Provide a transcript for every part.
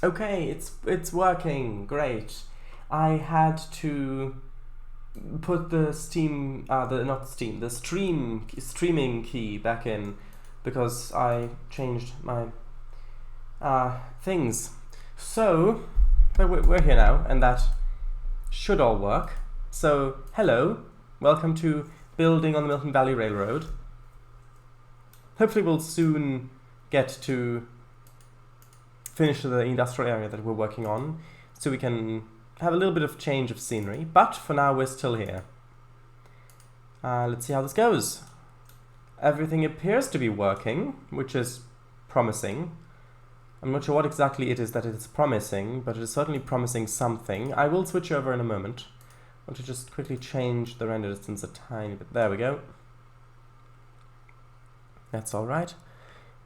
Okay, it's working. Great. I had to put the the streaming key back in because I changed my things. So we're here now, and that should all work. So hello, welcome to building on the Milton Valley Railroad. Hopefully we'll soon get to finish the industrial area that we're working on, so we can have a little bit of change of scenery, but for now we're still here. Let's see how this goes. Everything appears to be working, which is promising. I'm not sure what exactly it is that it's promising, but it is certainly promising something. I will switch over in a moment. I want to just quickly change the render distance a tiny bit. There we go. That's alright.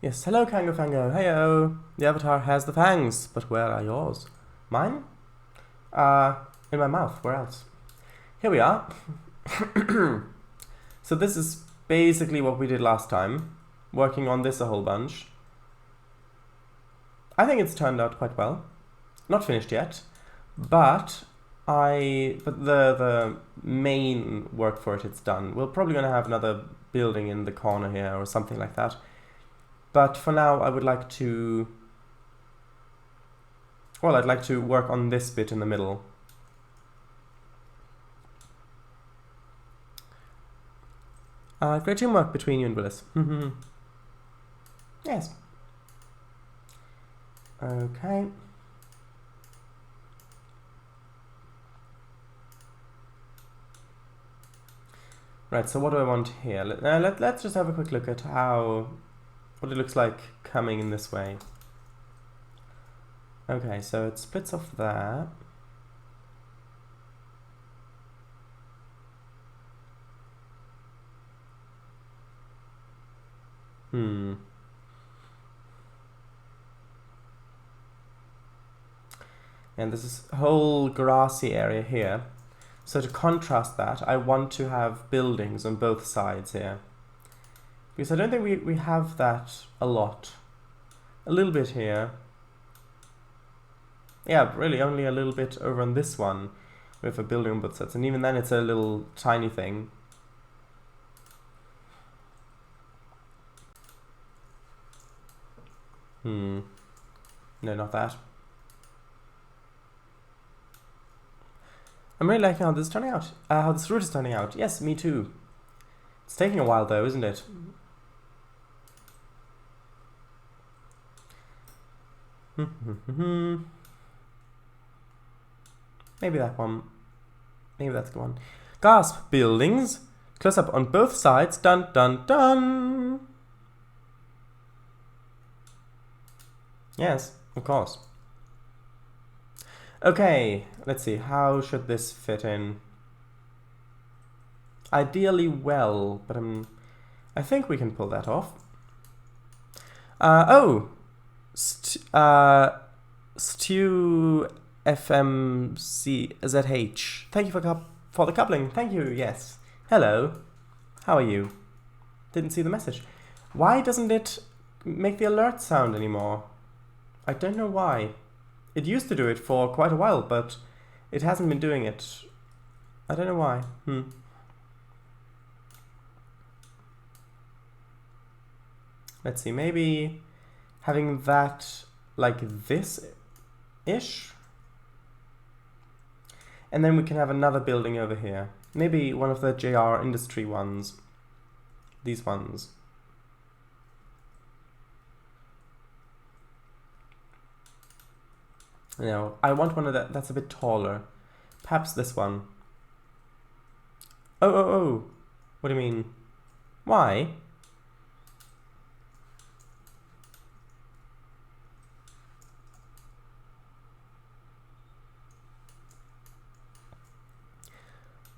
Yes, hello Kango Fango, heyo! The avatar has the fangs, but where are yours? Mine? In my mouth, where else? Here we are. So this is basically what we did last time, working on this a whole bunch. I think it's turned out quite well. Not finished yet, but the main work for it's done. We're probably going to have another building in the corner here or something like that. But for now, I would like to... Well, I'd like to work on this bit in the middle. Great teamwork between you and Willis. Yes. Okay. Right, so what do I want here? Let's just have a quick look at what it looks like coming in this way. Okay, so it splits off there. And this is whole grassy area here. So to contrast that, I want to have buildings on both sides here. Because I don't think we have that a lot. A little bit here. Yeah, really only a little bit over on this one. We have a building on both sides. And even then it's a little tiny thing. No, not that. I'm really liking how this is turning out. How this route is turning out. Yes, me too. It's taking a while though, isn't it? Maybe that one. Maybe that's the one. Gasp! Buildings. Close up on both sides. Dun dun dun! Yes, of course. Okay, let's see. How should this fit in? Ideally well, but I think we can pull that off. Stew FMCZH. Thank you for the coupling. Thank you, yes. Hello. How are you? Didn't see the message. Why doesn't it make the alert sound anymore? I don't know why. It used to do it for quite a while, but it hasn't been doing it. I don't know why. Let's see, maybe having that like this-ish? And then we can have another building over here. Maybe one of the JR Industry ones. These ones. No, I want one of that's a bit taller. Perhaps this one. Oh. What do you mean? Why?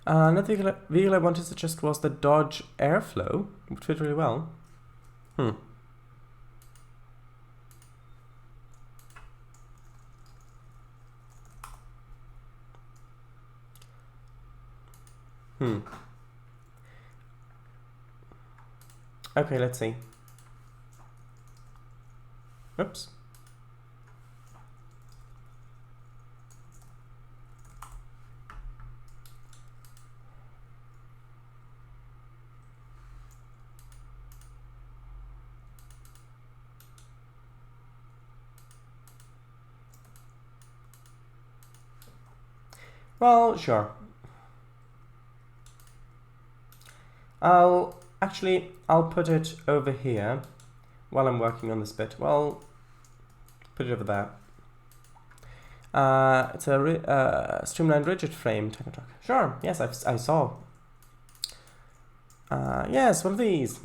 Another vehicle I wanted to suggest was the Dodge Airflow. It would fit really well. Okay, let's see. Oops. Well, sure. I'll put it over here while I'm working on this bit. Well, put it over there. It's a streamlined rigid frame techno-truck. Sure, yes, I saw. Yes, one of these.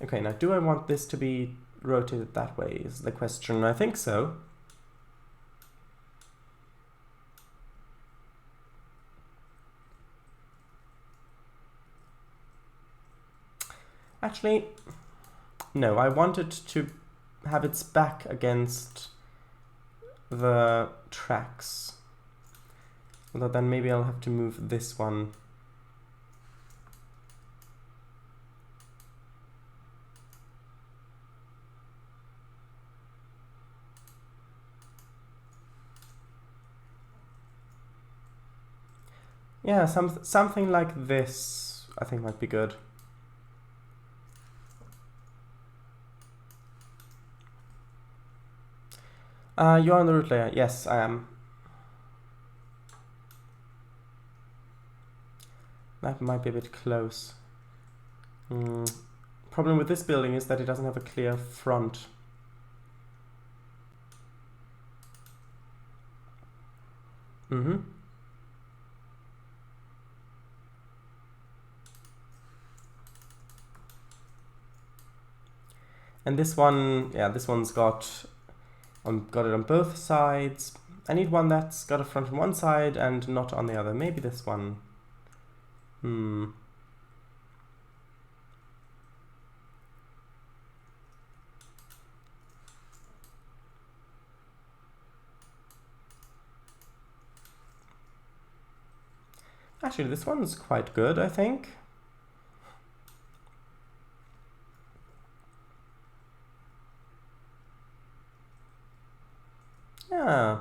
Okay, now do I want this to be rotated that way is the question. I think so. Actually, no, I want it to have its back against the tracks. Although then maybe I'll have to move this one. Yeah, something like this I think might be good. You're on the root layer. Yes, I am. That might be a bit close. Problem with this building is that it doesn't have a clear front. And this one, yeah, this one's got it on both sides. I need one that's got a front on one side and not on the other. Maybe this one. Actually, this one's quite good, I think. Yeah.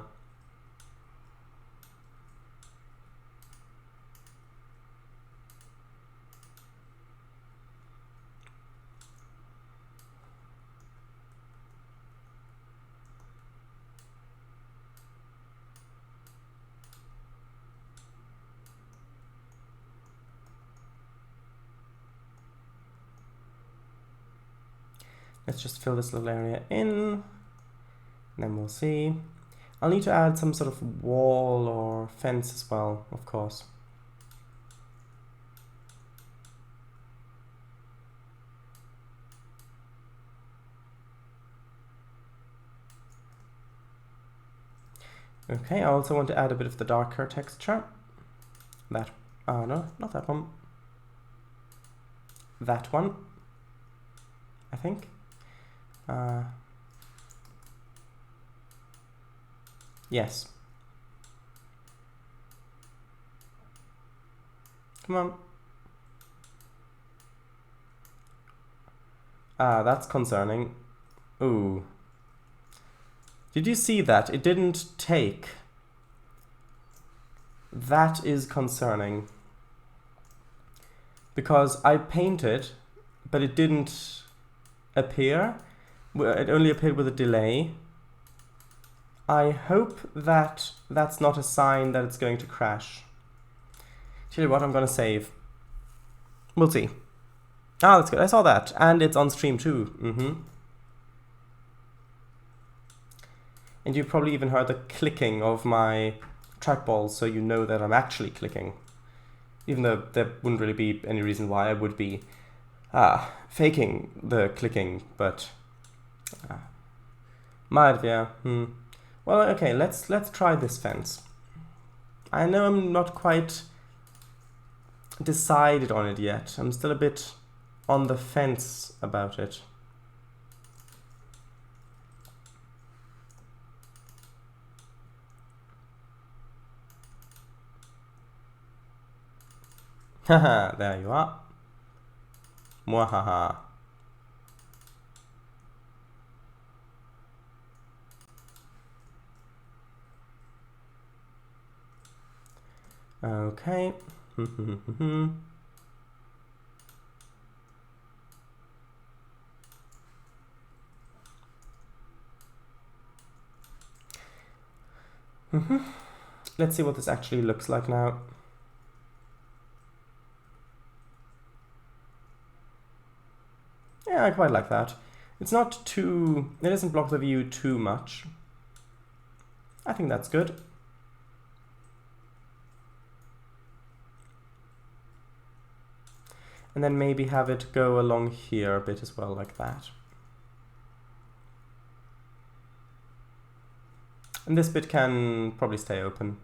Let's just fill this little area in, and then we'll see. I'll need to add some sort of wall or fence as well, of course. Okay, I also want to add a bit of the darker texture. No, not that one. That one, I think. Yes. Come on. That's concerning. Ooh. Did you see that? It didn't take. That is concerning. Because I painted, but it didn't appear. It only appeared with a delay. I hope that that's not a sign that it's going to crash. Tell you what, I'm going to save. We'll see. Ah, that's good. I saw that. And it's on stream too. And you probably even heard the clicking of my trackballs, so you know that I'm actually clicking. Even though there wouldn't really be any reason why I would be faking the clicking, but Well, okay, let's try this fence. I know I'm not quite decided on it yet. I'm still a bit on the fence about it. Haha, there you are. Mwahaha. Okay. let's see what this actually looks like now. Yeah, I quite like that. It's not too... It doesn't block the view too much. I think that's good. And then maybe have it go along here a bit as well, like that. And this bit can probably stay open.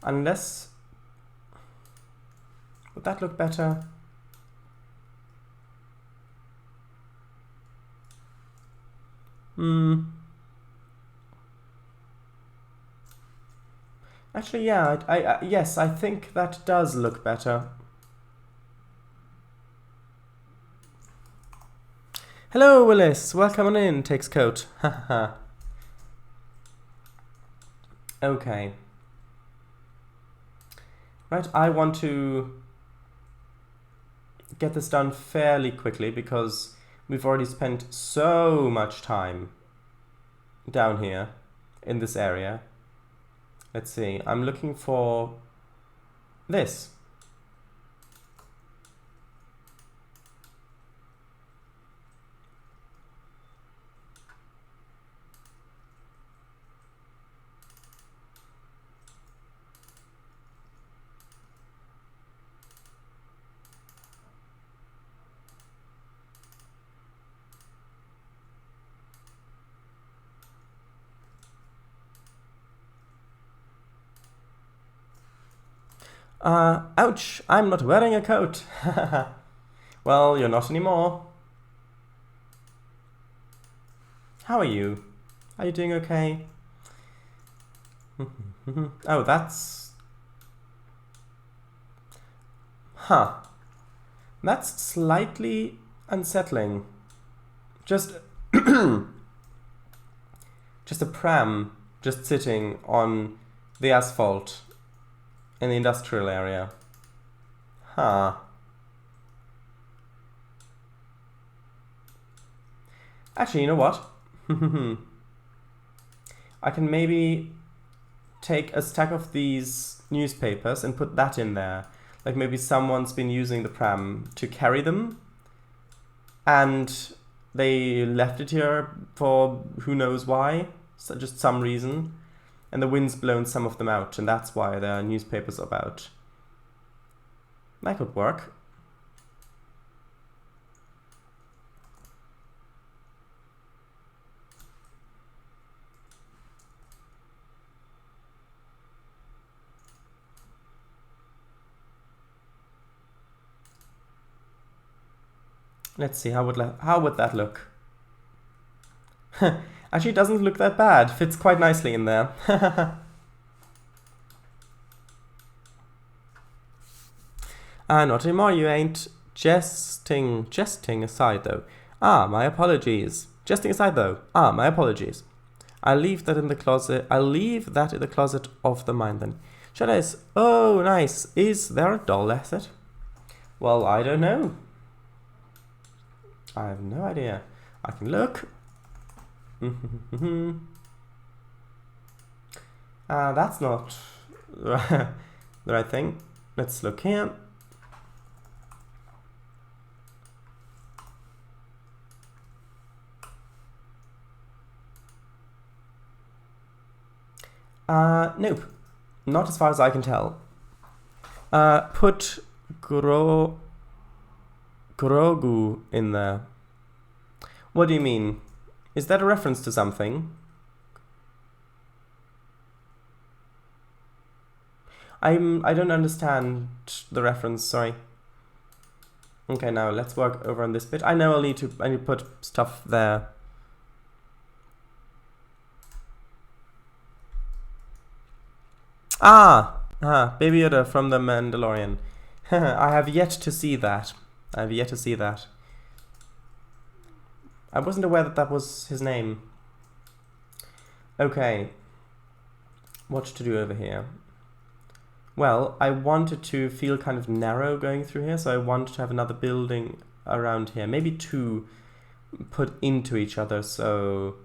Unless... Would that look better? Actually, yeah, yes, I think that does look better. Hello, Willis. Welcome on in. Takes coat. Haha. Okay. Right, I want to get this done fairly quickly because we've already spent so much time down here in this area. Let's see, I'm looking for this. Ouch, I'm not wearing a coat. Well, you're not anymore. How are you? Are you doing okay? Oh, that's... Huh. That's slightly unsettling. Just... just a pram just sitting on the asphalt in the industrial area. Huh. Actually, you know what? I can maybe take a stack of these newspapers and put that in there. Like maybe someone's been using the pram to carry them and they left it here for who knows why, so just some reason. And the wind's blown some of them out, and that's why there are newspapers about. That could work. Let's see, how would that look? Actually, it doesn't look that bad. Fits quite nicely in there. Not anymore, you ain't. Jesting aside, though. My apologies. Jesting aside, though. My apologies. I'll leave that in the closet. I'll leave that in the closet of the mind, then. Shall I? Oh, nice. Is there a doll asset? Well, I don't know. I have no idea. I can look. That's not the right thing. Let's look here. Nope. Not as far as I can tell. Put Grogu in there. What do you mean? Is that a reference to something? I don't understand the reference, sorry. Okay, now let's work over on this bit. I know I need to put stuff there. Baby Yoda from The Mandalorian. I have yet to see that. I wasn't aware that was his name. Okay. What to do over here? Well, I wanted to feel kind of narrow going through here, so I wanted to have another building around here. Maybe two put into each other so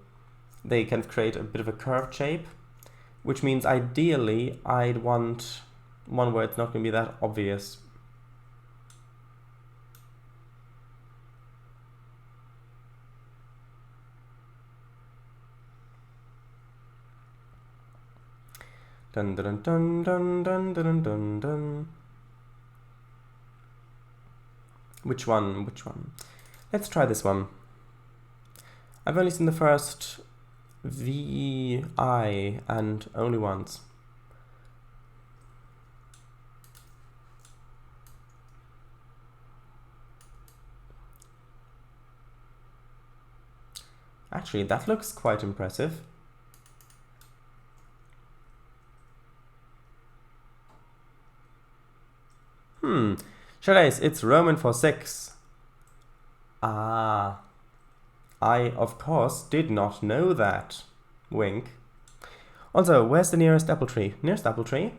they can create a bit of a curved shape. which means ideally I'd want one where it's not going to be that obvious. Dun dun dun dun dun dun dun dun. Which one? Which one? Let's try this one. I've only seen the first VI and only once. Actually, that looks quite impressive. Shaddais, it's Roman for 6. Ah. I, of course, did not know that. Wink. Also, where's the nearest apple tree? Nearest apple tree?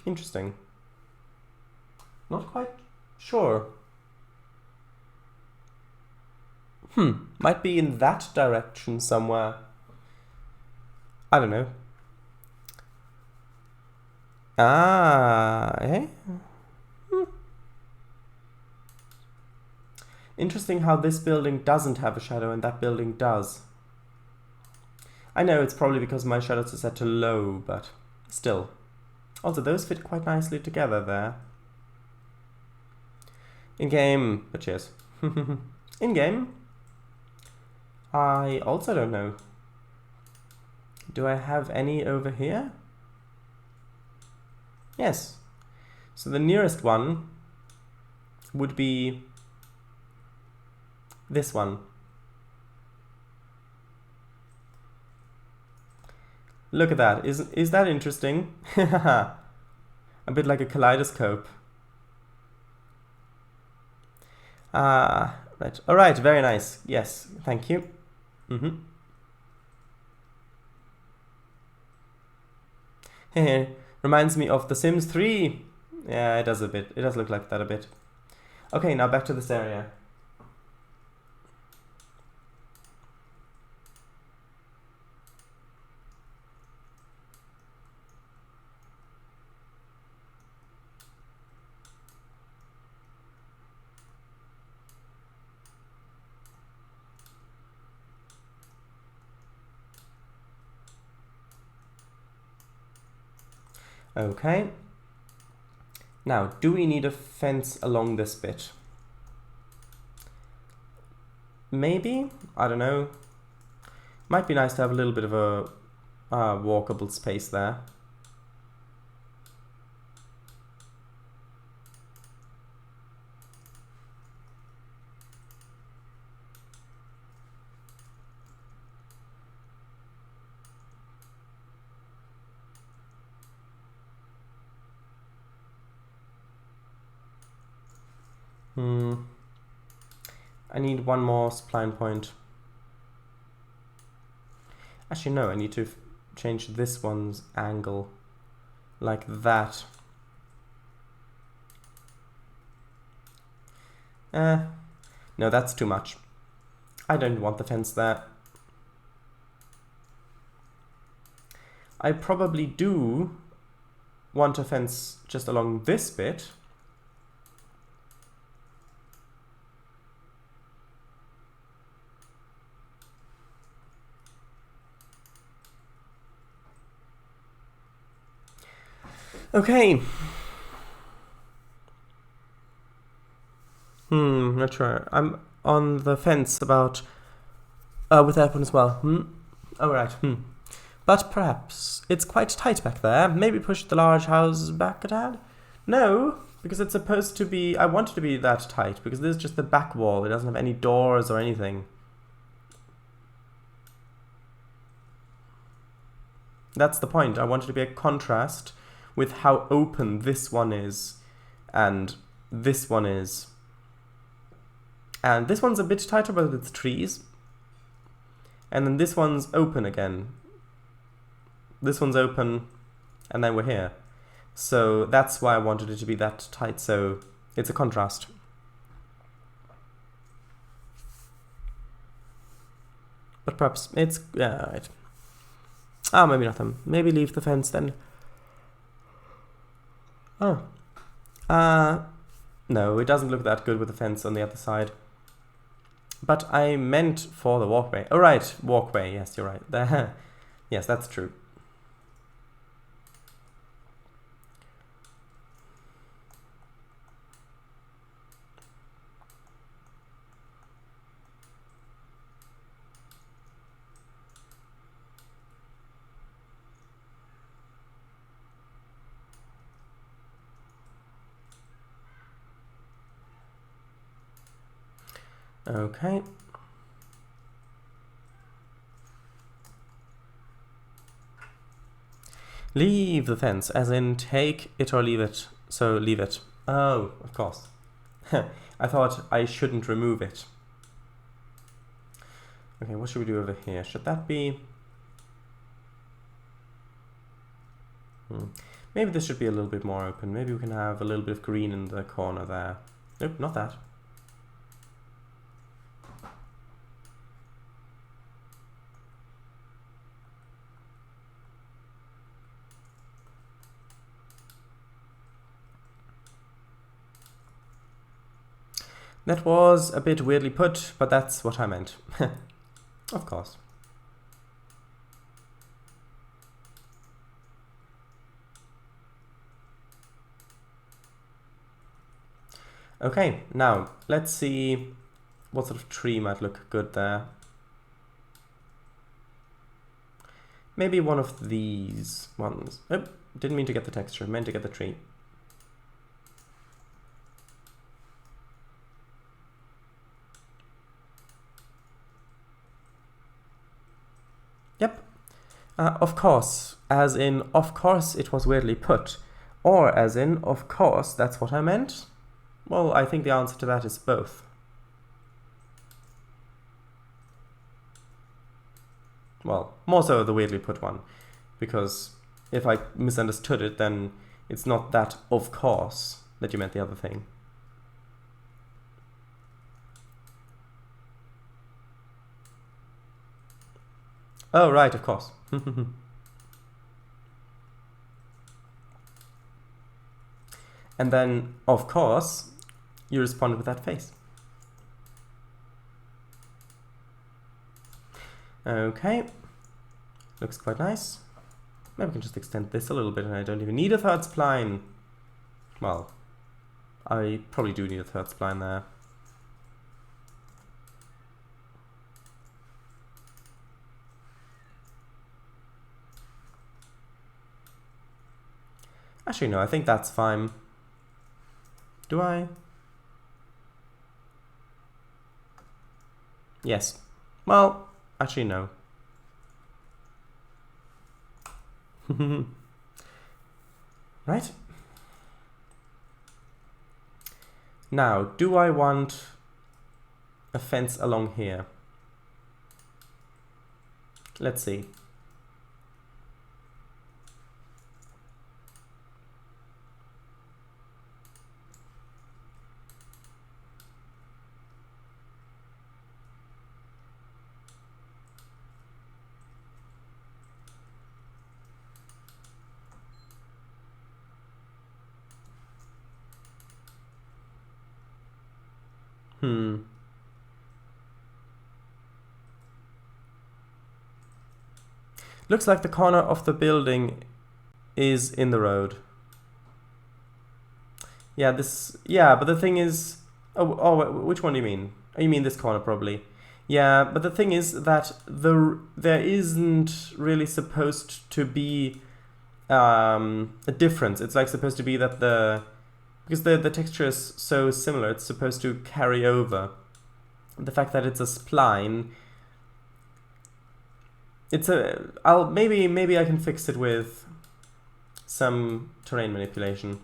Interesting. Not quite sure. Might be in that direction somewhere. I don't know. Eh? Interesting how this building doesn't have a shadow and that building does. I know it's probably because my shadows are set to low, but still. Also, those fit quite nicely together there. In-game, but cheers. In-game, I also don't know. Do I have any over here? Yes. So the nearest one would be this one. Look at that. Is that interesting? A bit like a kaleidoscope. Right. All right. Very nice. Yes. Thank you. Reminds me of The Sims 3. Yeah, it does a bit. It does look like that a bit. Okay, now back to this area. Okay. Now, do we need a fence along this bit? Maybe? I don't know. Might be nice to have a little bit of a walkable space there. I need one more spline point. Actually, no, I need to change this one's angle like that. No, that's too much. I don't want the fence there. I probably do want a fence just along this bit. Okay. Not sure. I'm on the fence about with that one as well. Oh, right. But perhaps it's quite tight back there. Maybe push the large house back a tad? No, because it's supposed to be... I want it to be that tight, because this is just the back wall. It doesn't have any doors or anything. That's the point. I want it to be a contrast with how open this one is, and this one is. And this one's a bit tighter, but it's trees. And then this one's open again. This one's open, and then we're here. So that's why I wanted it to be that tight, so it's a contrast. But perhaps it's... yeah, right. Ah, maybe not them. Maybe leave the fence then. Oh. No, it doesn't look that good with the fence on the other side. But I meant for the walkway. Oh, right, walkway. Yes, you're right. Yes, that's true. Okay. Leave the fence, as in take it or leave it. So leave it. Oh, of course. I thought I shouldn't remove it. Okay, what should we do over here? Should that be... Maybe this should be a little bit more open. Maybe we can have a little bit of green in the corner there. Nope, not that. That was a bit weirdly put, but that's what I meant. Of course. Okay, now let's see what sort of tree might look good there. Maybe one of these ones. Oh, didn't mean to get the texture, meant to get the tree. Yep. Of course, as in, of course it was weirdly put. Or as in, of course, that's what I meant. Well, I think the answer to that is both. Well, more so the weirdly put one. Because if I misunderstood it, then it's not that of course that you meant the other thing. Oh, right, of course. And then, of course, you respond with that face. Okay. Looks quite nice. Maybe we can just extend this a little bit and I don't even need a third spline. Well, I probably do need a third spline there. Actually, no, I think that's fine. Do I? Yes. Well, actually, no. Right. Now, do I want a fence along here? Let's see. Looks like the corner of the building is in the road. Yeah, this... yeah, but the thing is... oh, which one do you mean? Oh, you mean this corner, probably. Yeah, but the thing is that there isn't really supposed to be a difference. It's like supposed to be that because the texture is so similar, it's supposed to carry over. The fact that it's a spline, it's a... maybe I can fix it with some terrain manipulation.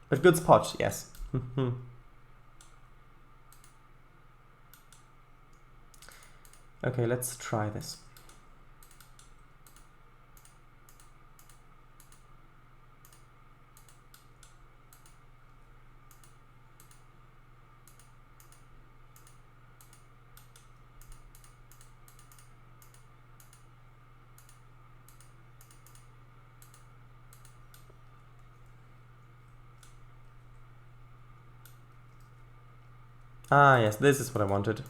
But good spot, yes. Okay, let's try this. Ah, yes, this is what I wanted.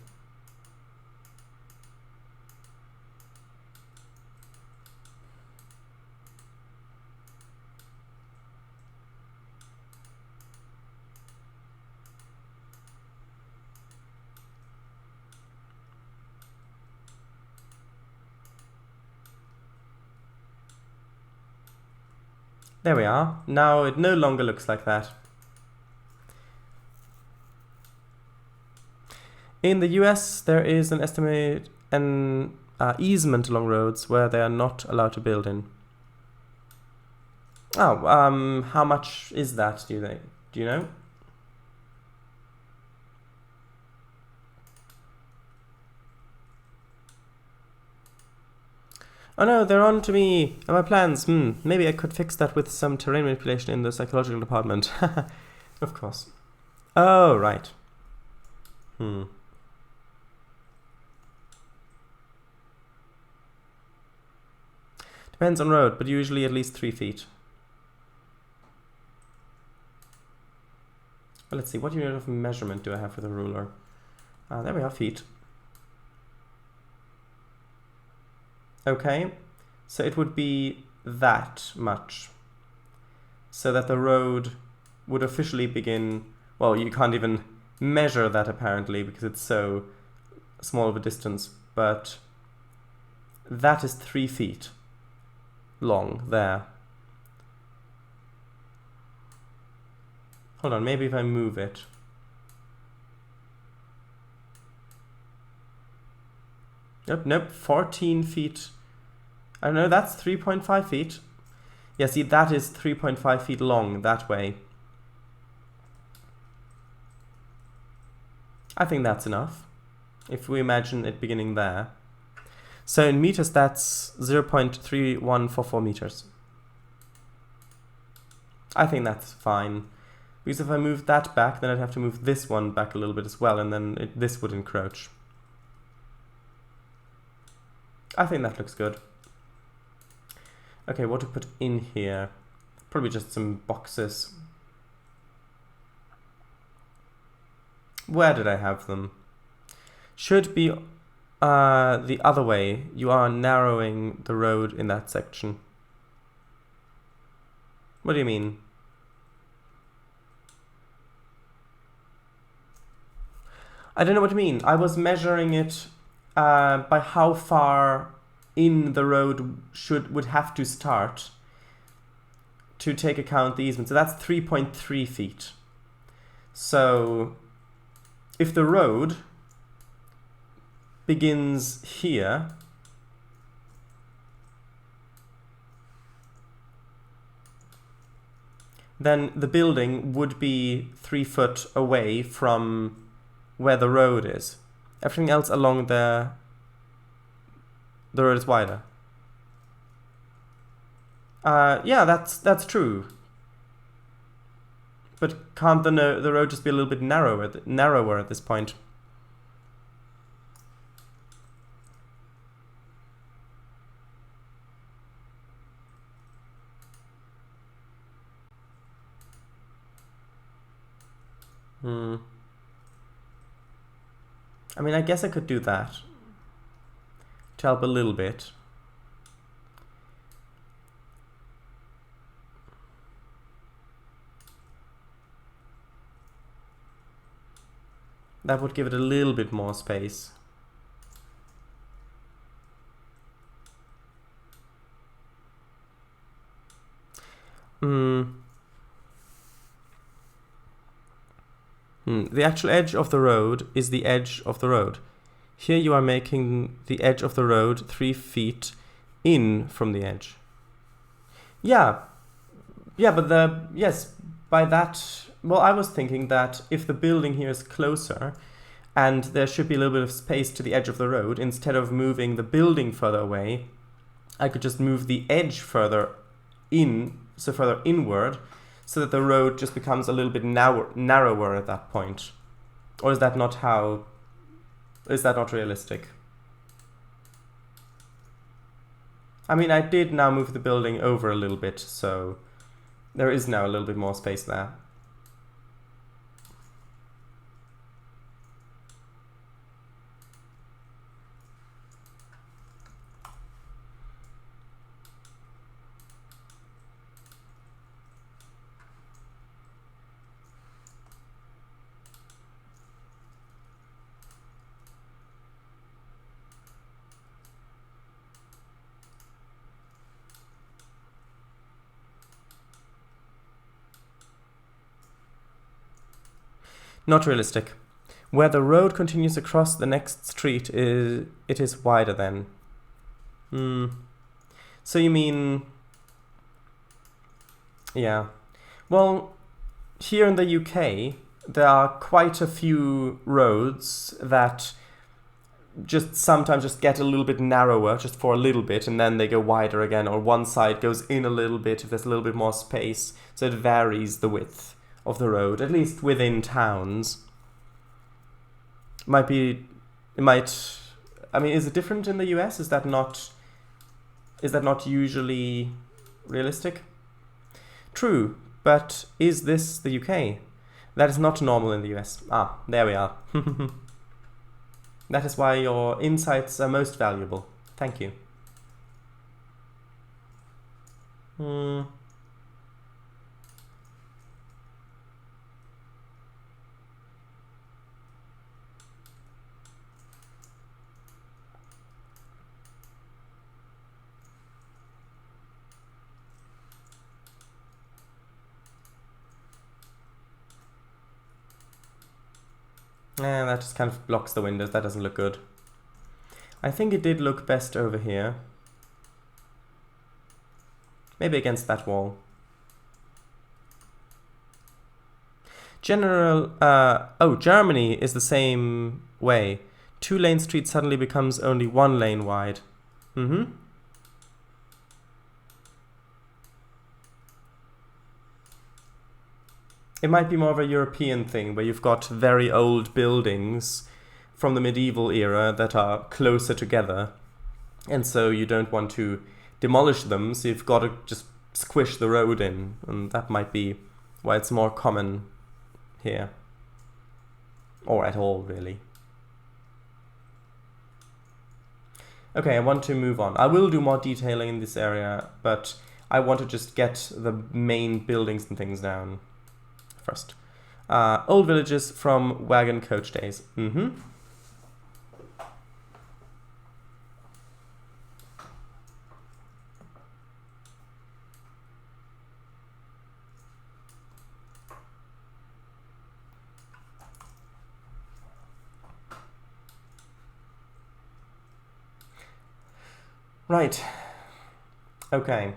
There we are. Now it no longer looks like that. In the US, there is an easement along roads where they are not allowed to build in. Oh, how much is that, do you know? Oh no, they're on to me and my plans. Maybe I could fix that with some terrain manipulation in the psychological department. Of course. Oh, right. Depends on road, but usually at least 3 feet. Well, let's see, what unit of measurement do I have for the ruler? There we are, feet. Okay, so it would be that much. So that the road would officially begin... Well, you can't even measure that apparently because it's so small of a distance, but that is 3 feet long there. Hold on, maybe if I move it. Nope, 14 feet. I don't know, that's 3.5 feet. Yeah, see, that is 3.5 feet long that way. I think that's enough, if we imagine it beginning there. So in meters, that's 0.3144 meters. I think that's fine. Because if I move that back, then I'd have to move this one back a little bit as well, and then this would encroach. I think that looks good. Okay, what to put in here? Probably just some boxes. Where did I have them? Should be the other way. You are narrowing the road in that section. What do you mean? I don't know what you mean. I was measuring it by how far in the road would have to start to take account the easement. So that's 3.3 feet. So if the road begins here, then the building would be 3 foot away from where the road is. Everything else along the road is wider. Yeah, that's true. But can't the road just be a little bit narrower at this point? I mean, I guess I could do that to help a little bit. That would give it a little bit more space. The actual edge of the road is the edge of the road. Here you are making the edge of the road 3 feet in from the edge. Yeah, but yes, by that, well, I was thinking that if the building here is closer and there should be a little bit of space to the edge of the road, instead of moving the building further away, I could just move the edge further in, so further inward, so that the road just becomes a little bit narrower at that point. Or is that not realistic? I mean, I did now move the building over a little bit, so there is now a little bit more space there. Not realistic. Where the road continues across the next street, it is wider then. So you mean... Yeah. Well, here in the UK, there are quite a few roads that just sometimes just get a little bit narrower, just for a little bit, and then they go wider again, or one side goes in a little bit if there's a little bit more space, so it varies the width of the road, at least within towns. I mean, is it different in the US? Is that not usually realistic? True, but is this the UK? That is not normal in the US. Ah, there we are. That is why your insights are most valuable. Thank you. That just kind of blocks the windows. That doesn't look good. I think it did look best over here. Maybe against that wall. Germany is the same way. 2-lane street suddenly becomes only 1 lane wide. It might be more of a European thing, where you've got very old buildings from the medieval era that are closer together, and so you don't want to demolish them, so you've got to just squish the road in, and that might be why it's more common here. Or at all, really. Okay, I want to move on. I will do more detailing in this area, but I want to just get the main buildings and things down first. Old villages from wagon coach days. Right. Okay.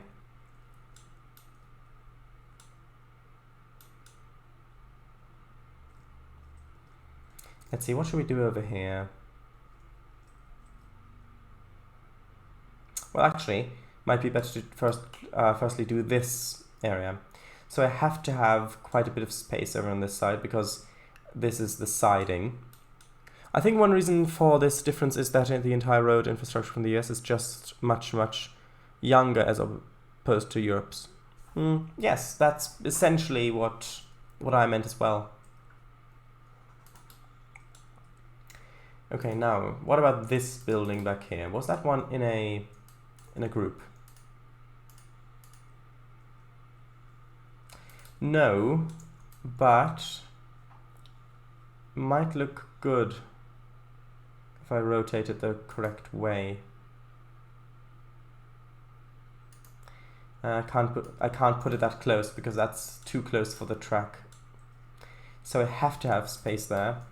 Let's see, what should we do over here? Well, actually, might be better to firstly do this area. So I have to have quite a bit of space over on this side because this is the siding. I think one reason for this difference is that the entire road infrastructure from the US is just much, much younger as opposed to Europe's. Yes, that's essentially what I meant as well. Okay, now, what about this building back here? Was that one in a group? No, but might look good if I rotate it the correct way. I can't put it that close because that's too close for the track. So I have to have space there.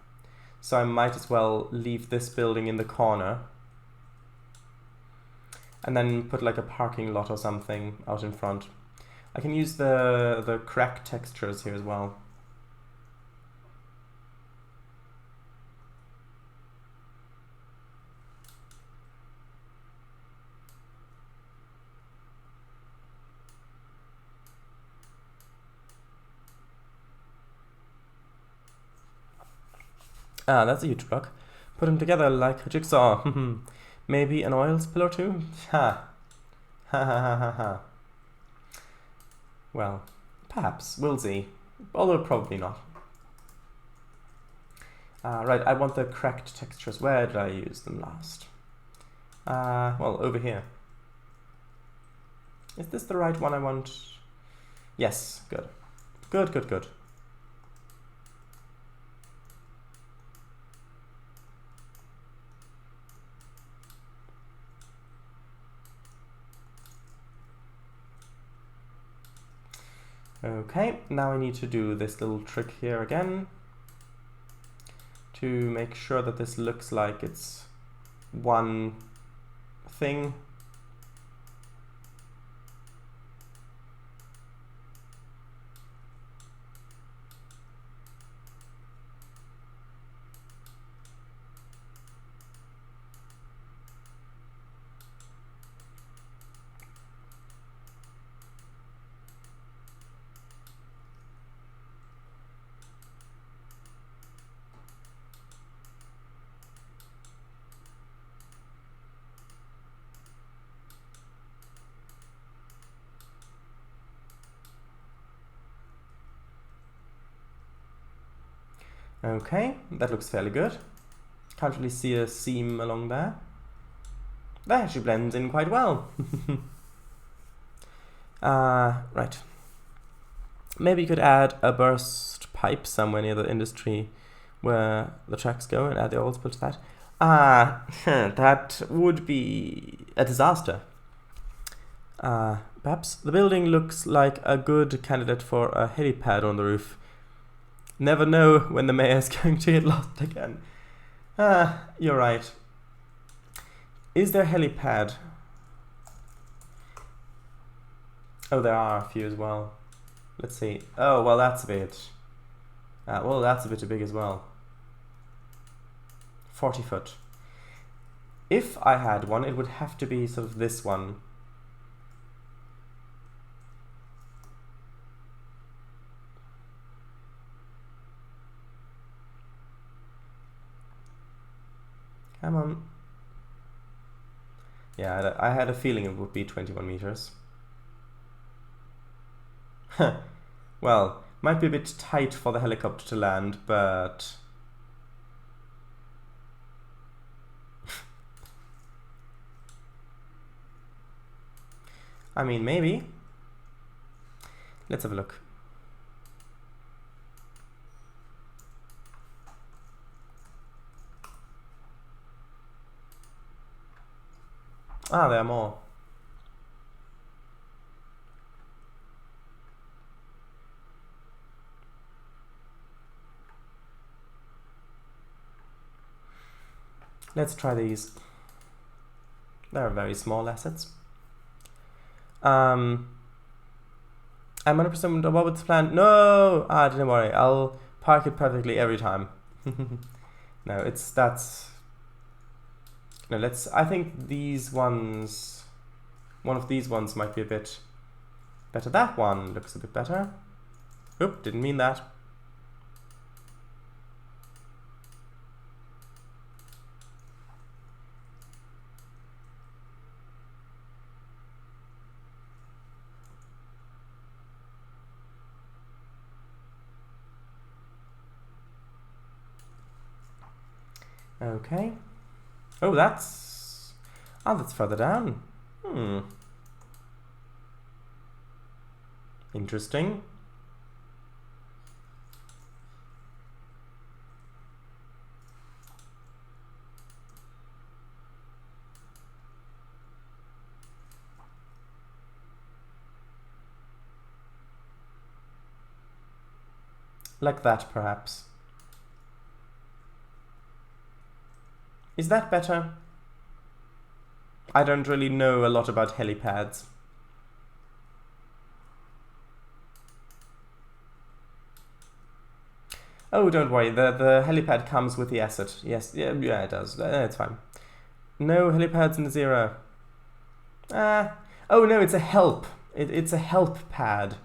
So I might as well leave this building in the corner and then put like a parking lot or something out in front. I can use the crack textures here as well. Ah, that's a huge block. Put them together like a jigsaw. Maybe an oil spill or two? Ha. Ha ha ha ha ha. Well, perhaps. We'll see. Although probably not. Right, I want the cracked textures. Where did I use them last? Well, over here. Is this the right one I want? Yes, good. Good, good, good. Okay, now I need to do this little trick here again. to make sure that this looks like it's one thing. Okay, that looks fairly good. Can't really see a seam along there. That actually blends in quite well. Right. Maybe you could add a burst pipe somewhere near the industry where the tracks go and add the oil spill to that. That would be a disaster. Perhaps the building looks like a good candidate for a helipad on the roof. Never know when the mayor is going to get lost again. You're right. Is there a helipad? Oh, there are a few as well. Let's see. Oh, well, that's a bit... that's a bit too big as well. 40 foot. If I had one, it would have to be sort of this one. Come on. Yeah, I had a feeling it would be 21 meters. Well, might be a bit tight for the helicopter to land, but... I mean, maybe. Let's have a look. Ah, there are more. Let's try these. They're very small assets. I'm 100% about this plan. No! Don't worry. I'll park it perfectly every time. No, that's... No, I think these ones... One of these ones might be a bit better. That one looks a bit better. Oop, didn't mean that. Okay. Oh, that's further down. Interesting. Like that, perhaps. Is that better? I don't really know a lot about helipads. Oh, don't worry, the helipad comes with the asset. Yes, yeah, it does. It's fine. No helipads in the Zero. Oh no, it's a help. It's a help pad.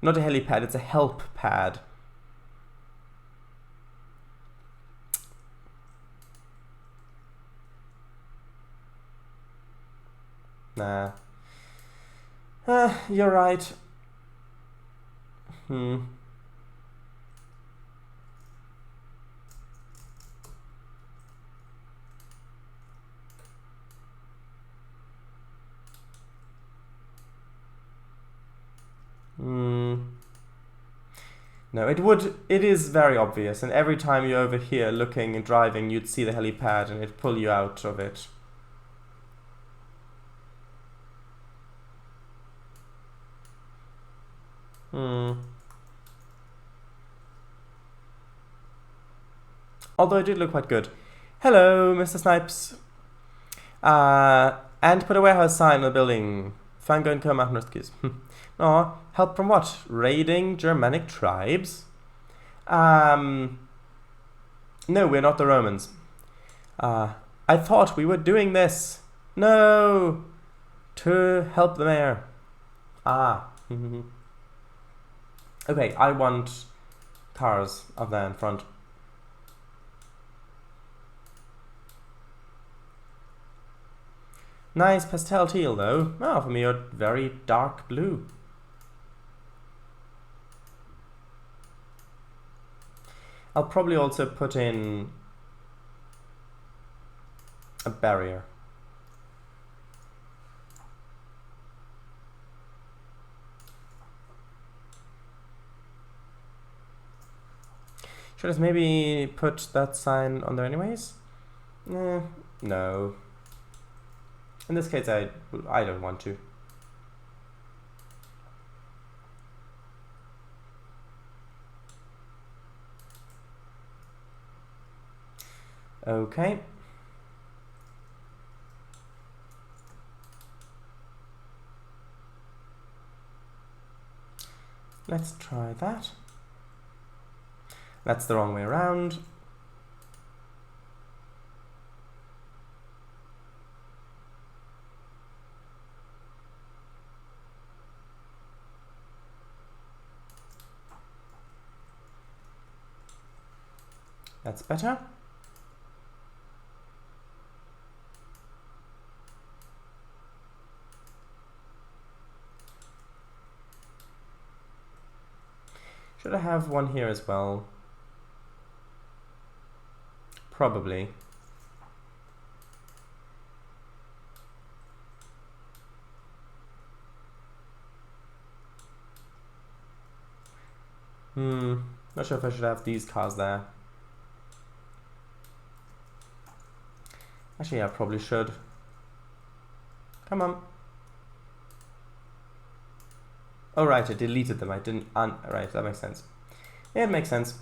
Not a helipad, it's a help pad. Nah. You're right. No, it is very obvious, and every time you're over here looking and driving, you'd see the helipad and it'd pull you out of it. Although it did look quite good. Hello, Mr. Snipes. And put a warehouse sign on the building. Fango and Co. Keys. Aw, help from what? Raiding Germanic tribes? No, we're not the Romans. I thought we were doing this. No! To help the mayor. Okay, I want cars up there in front. Nice pastel teal though. Oh, for me a very dark blue. I'll probably also put in a barrier. Should I maybe put that sign on there anyways? No. In this case, I don't want to. Okay. Let's try that. That's the wrong way around. That's better. Should I have one here as well? Probably. Not sure if I should have these cars there. Actually, I probably should. Come on. Oh, right, I deleted them. I didn't... right, that makes sense. Yeah, it makes sense.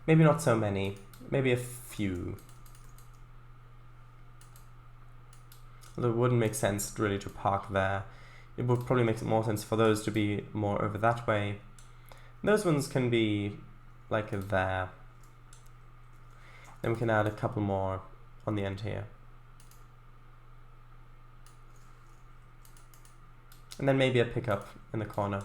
Maybe not so many. Maybe a few. Although it wouldn't make sense really to park there. It would probably make more sense for those to be more over that way. Those ones can be like there. Then we can add a couple more on the end here. And then maybe a pickup in the corner.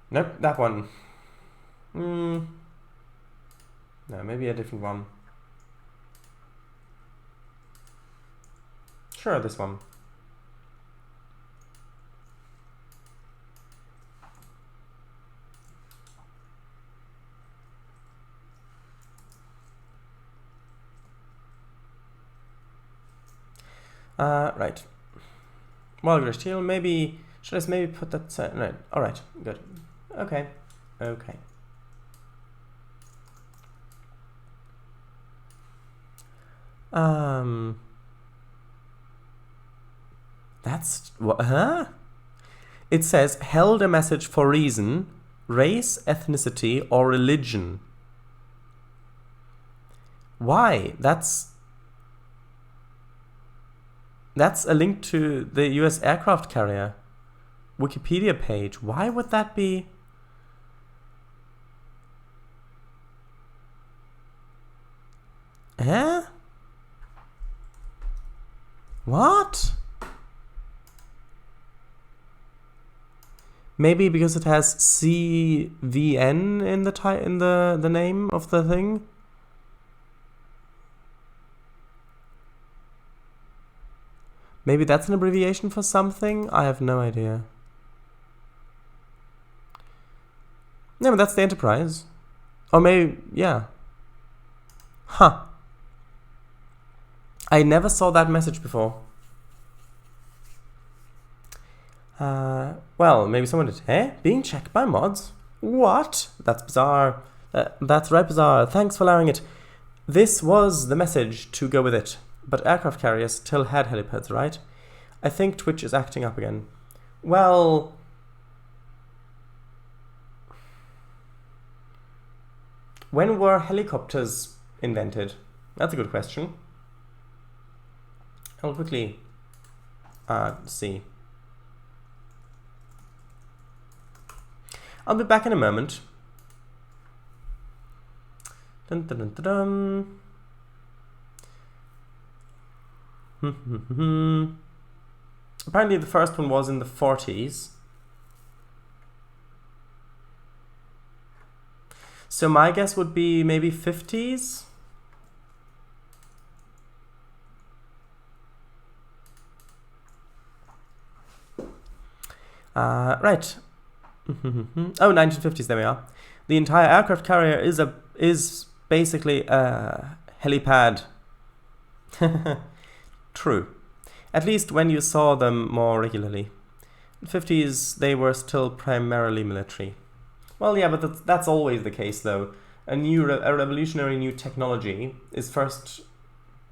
Nope, that one. No, maybe a different one. Sure, this one. Right. Well, steel, maybe... Should I maybe put that... Right, alright, good. Okay, okay. That's... what? Huh? It says, held a message for reason, race, ethnicity, or religion. Why? That's a link to the US aircraft carrier Wikipedia page. Why would that be? Eh? What? Maybe because it has CVN in the name of the thing? Maybe that's an abbreviation for something? I have no idea. Yeah, but that's the Enterprise. Or maybe, yeah. Huh. I never saw that message before. Well, maybe someone did. Eh? Being checked by mods? What? That's bizarre. That's right bizarre. Thanks for allowing it. This was the message to go with it. But aircraft carriers still had helipads, right? I think Twitch is acting up again. Well... when were helicopters invented? That's a good question. I'll quickly see. I'll be back in a moment. Dun, dun, dun, dun, dun. Apparently the first one was in the 40s. So my guess would be maybe 50s. Right. Oh, 1950s, there we are. The entire aircraft carrier is basically a helipad. True. At least when you saw them more regularly. In the 50s, they were still primarily military. Well, yeah, but that's always the case, though. A revolutionary new technology is first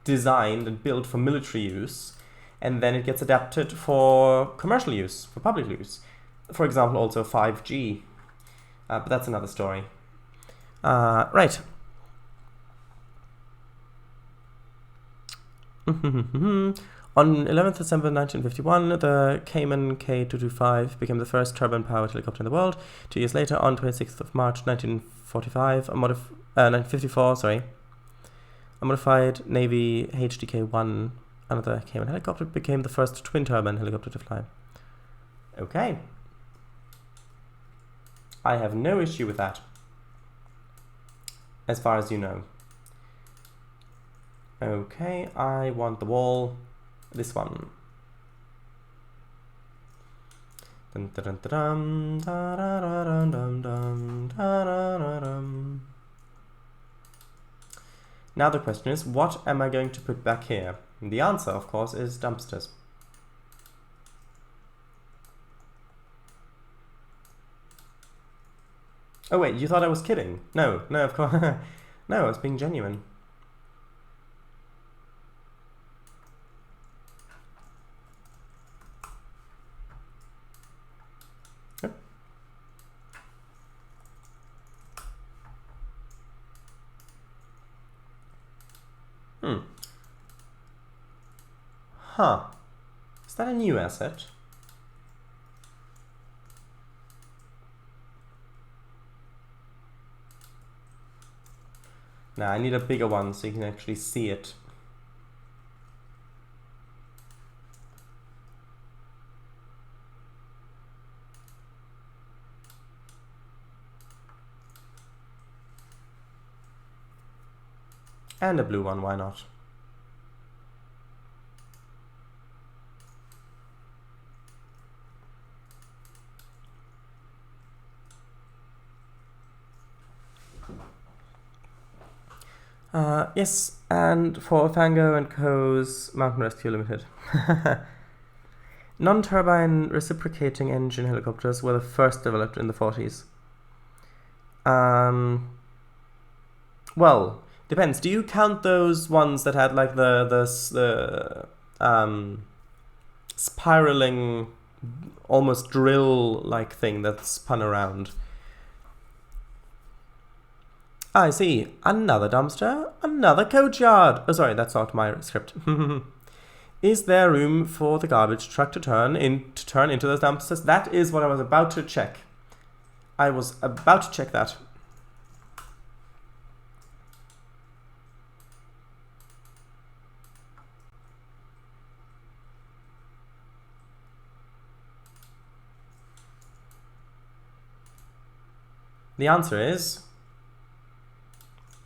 designed and built for military use, and then it gets adapted for commercial use, for public use. For example, also 5G. But that's another story. Right. On 11th December 1951, the Cayman K225 became the first turbine-powered helicopter in the world. 2 years later, on 26th of March 1954, a modified Navy HDK-1, another Cayman helicopter, became the first twin-turbine helicopter to fly. Okay. I have no issue with that, as far as you know. Okay, I want the wall. This one. Now the question is, what am I going to put back here? And the answer, of course, is dumpsters. Oh wait, you thought I was kidding? No, of course. No, I was being genuine. Huh. Is that a new asset? Nah, I need a bigger one so you can actually see it. And a blue one, why not? Yes, and for Fango and Co.'s Mountain Rescue Limited. Non-turbine reciprocating engine helicopters were the first developed in the 40s. Well, depends. Do you count those ones that had like the spiraling, almost drill-like thing that spun around? I see. Another dumpster, another courtyard. Oh, sorry, that's not my script. Is there room for the garbage truck to turn into those dumpsters? That is what I was about to check. I was about to check that. The answer is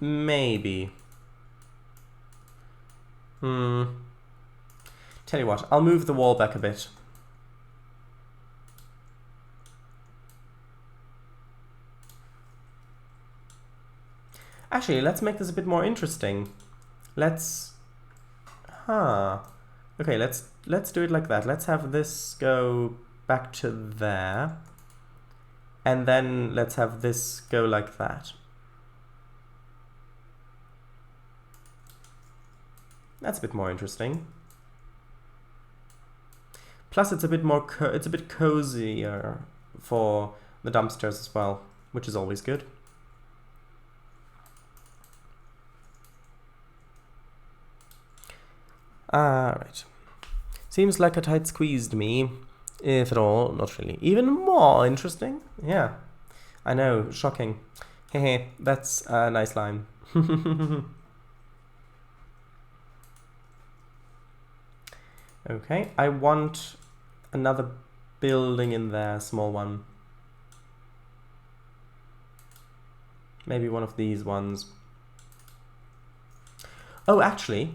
maybe. Tell you what, I'll move the wall back a bit. Actually, let's make this a bit more interesting. Let's... Okay, let's do it like that. Let's have this go back to there. And then let's have this go like that. That's a bit more interesting. Plus, it's a bit more it's a bit cozier for the dumpsters as well, which is always good. Right. Seems like a tight squeezed me, if at all. Not really. Even more interesting. Yeah, I know. Shocking. Hehe. That's a nice line. Okay, I want another building in there, a small one. Maybe one of these ones. Oh, actually,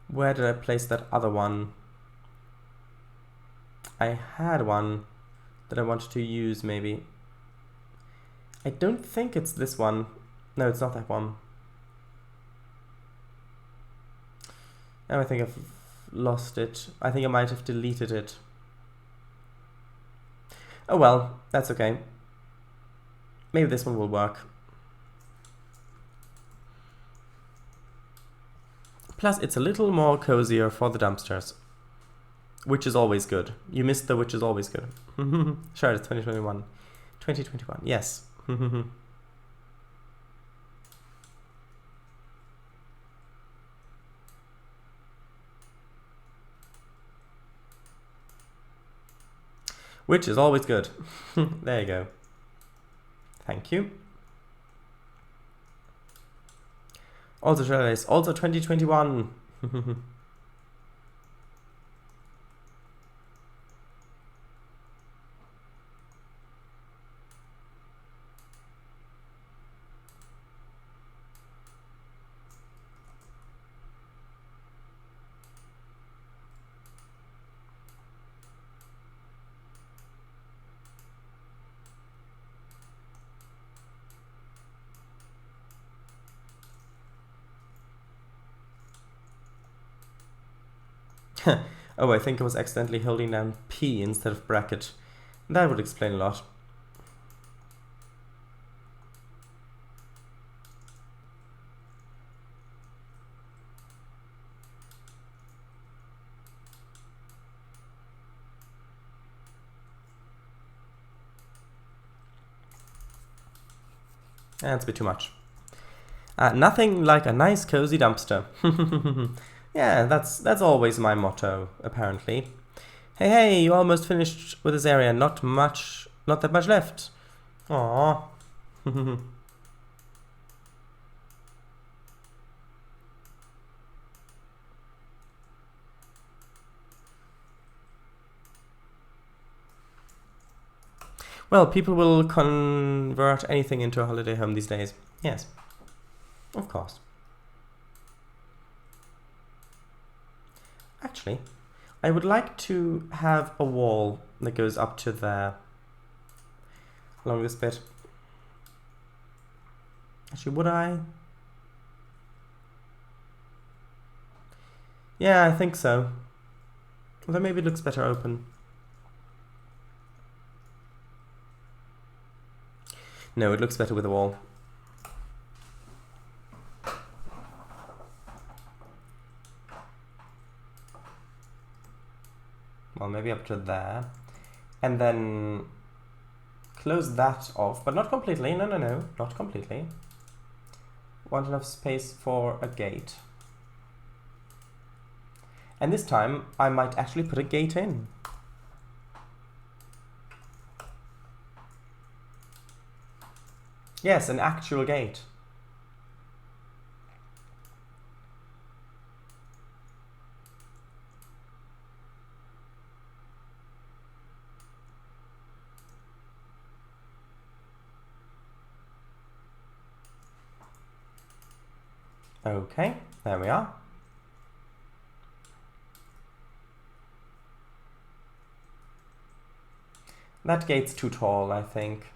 where did I place that other one? I had one that I wanted to use, maybe. I don't think it's this one. No, it's not that one. Now I think I've lost it. I think I might have deleted it. Oh well, that's okay. Maybe this one will work. Plus, it's a little more cozier for the dumpsters. Which is always good. You missed the which is always good. Sure, it's 2021. 2021, yes. Which is always good. There you go. Thank you. Also, Trainz, also 2021. Oh, I think I was accidentally holding down P instead of bracket. That would explain a lot. That's a bit too much. Nothing like a nice cozy dumpster. Yeah, that's always my motto, apparently. Hey, you almost finished with this area. Not that much left. Aww. Well, people will convert anything into a holiday home these days. Yes, of course. Actually, I would like to have a wall that goes up to there, along this bit. Actually, would I? Yeah, I think so. Although maybe it looks better open. No, it looks better with a wall. Well, maybe up to there. And then close that off, but not completely. No, not completely. Want enough space for a gate. And this time, I might actually put a gate in. Yes, an actual gate. Okay, there we are. That gate's too tall, I think.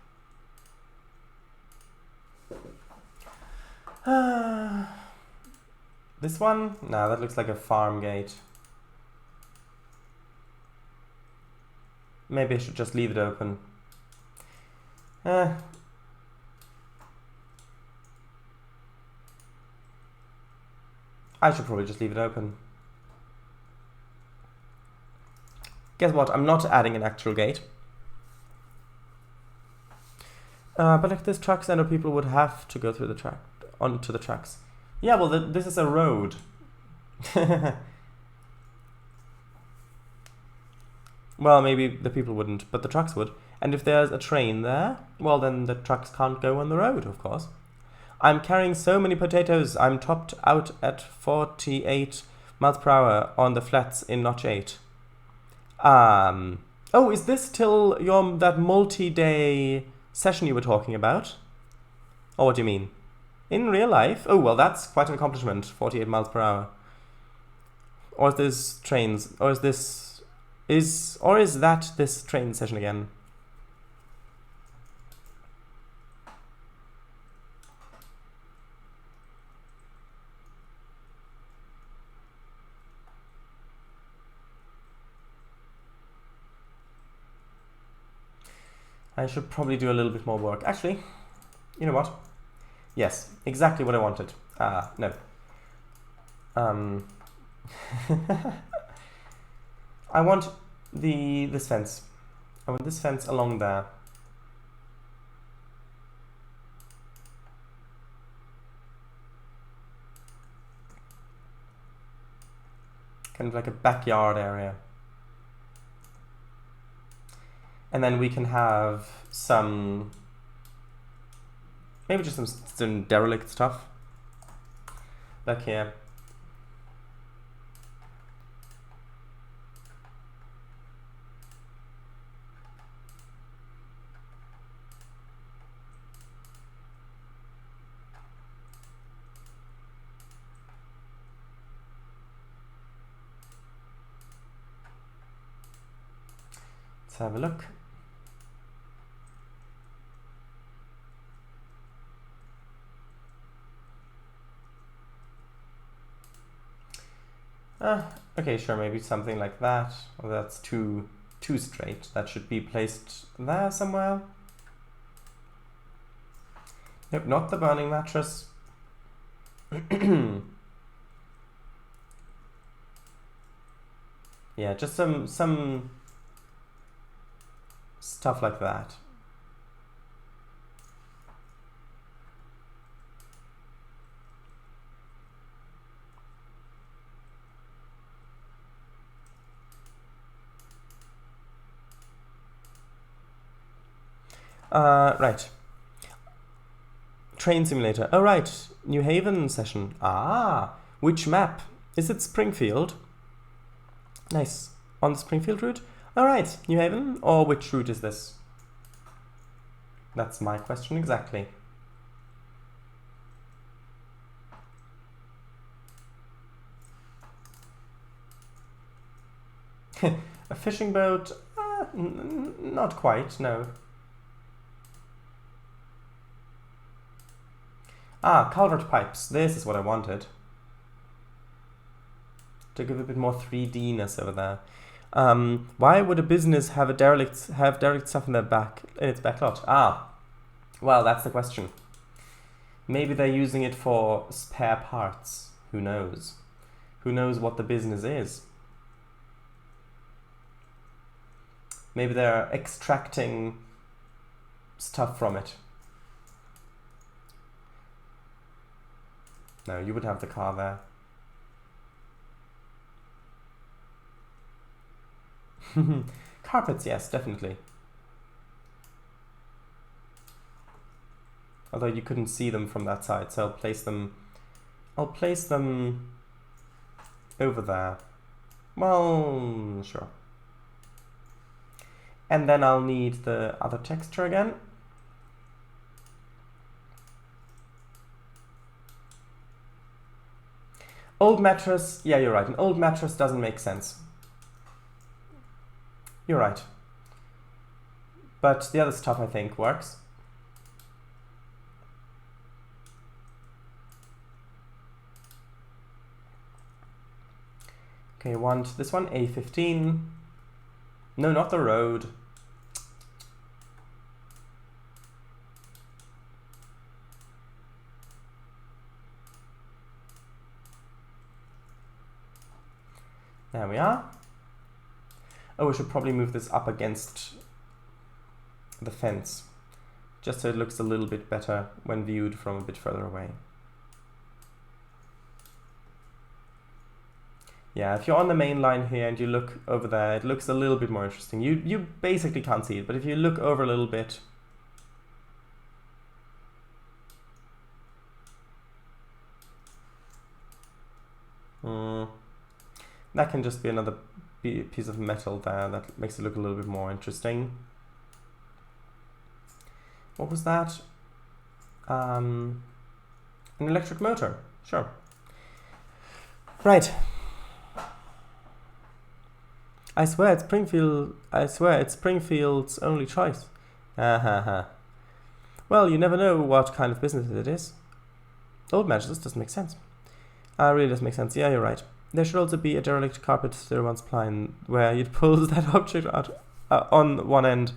This one? No, that looks like a farm gate. Maybe I should just leave it open. I should probably just leave it open. Guess what? I'm not adding an actual gate. But if there's tracks, I know people would have to go through the track, onto the tracks. Yeah, well, this is a road. Well, maybe the people wouldn't, but the trucks would. And if there's a train there, well, then the trucks can't go on the road, of course. I'm carrying so many potatoes, I'm topped out at 48 miles per hour on the flats in notch 8. Oh, is this till that multi-day session you were talking about? Or what do you mean? In real life? Oh, well, that's quite an accomplishment, 48 miles per hour. Or is this Trainz? Or is this... is that this train session again? I should probably do a little bit more work. Actually, you know what? Yes, exactly what I wanted. No. I want this fence. I want this fence along there. Kind of like a backyard area. And then we can have some, maybe just some derelict stuff back here. Let's have a look. Okay, sure, maybe something like that. Oh, that's too straight. That should be placed there somewhere. Nope, not the burning mattress. Yeah, just some stuff like that. Right. Train simulator. Oh, right. New Haven session. Which map? Is it Springfield? Nice. On the Springfield route? All right. New Haven? Or which route is this? That's my question exactly. A fishing boat? Not quite, no. Culvert pipes. This is what I wanted. To give a bit more 3D-ness over there. Why would a business have derelict stuff in its back lot? Well, that's the question. Maybe they're using it for spare parts. Who knows? Who knows what the business is? Maybe they're extracting stuff from it. No, you would have the car there. Carpets, yes, definitely. Although you couldn't see them from that side, so I'll place them over there. Well, sure. And then I'll need the other texture again. Old mattress, yeah, you're right. An old mattress doesn't make sense. You're right. But the other stuff, I think, works. Okay, I want this one, A15. No, not the road. There we are. Oh, we should probably move this up against the fence, just so it looks a little bit better when viewed from a bit further away. Yeah, if you're on the main line here and you look over there, it looks a little bit more interesting. You basically can't see it, but if you look over a little bit, that can just be another piece of metal there that makes it look a little bit more interesting. What was that? An electric motor, sure. Right. I swear it's Springfield's only choice. Well, you never know what kind of business it is. Old match, this doesn't make sense. Really doesn't make sense. Yeah, you're right. There should also be a derelict carpet 01 spline where you'd pull that object out on one end.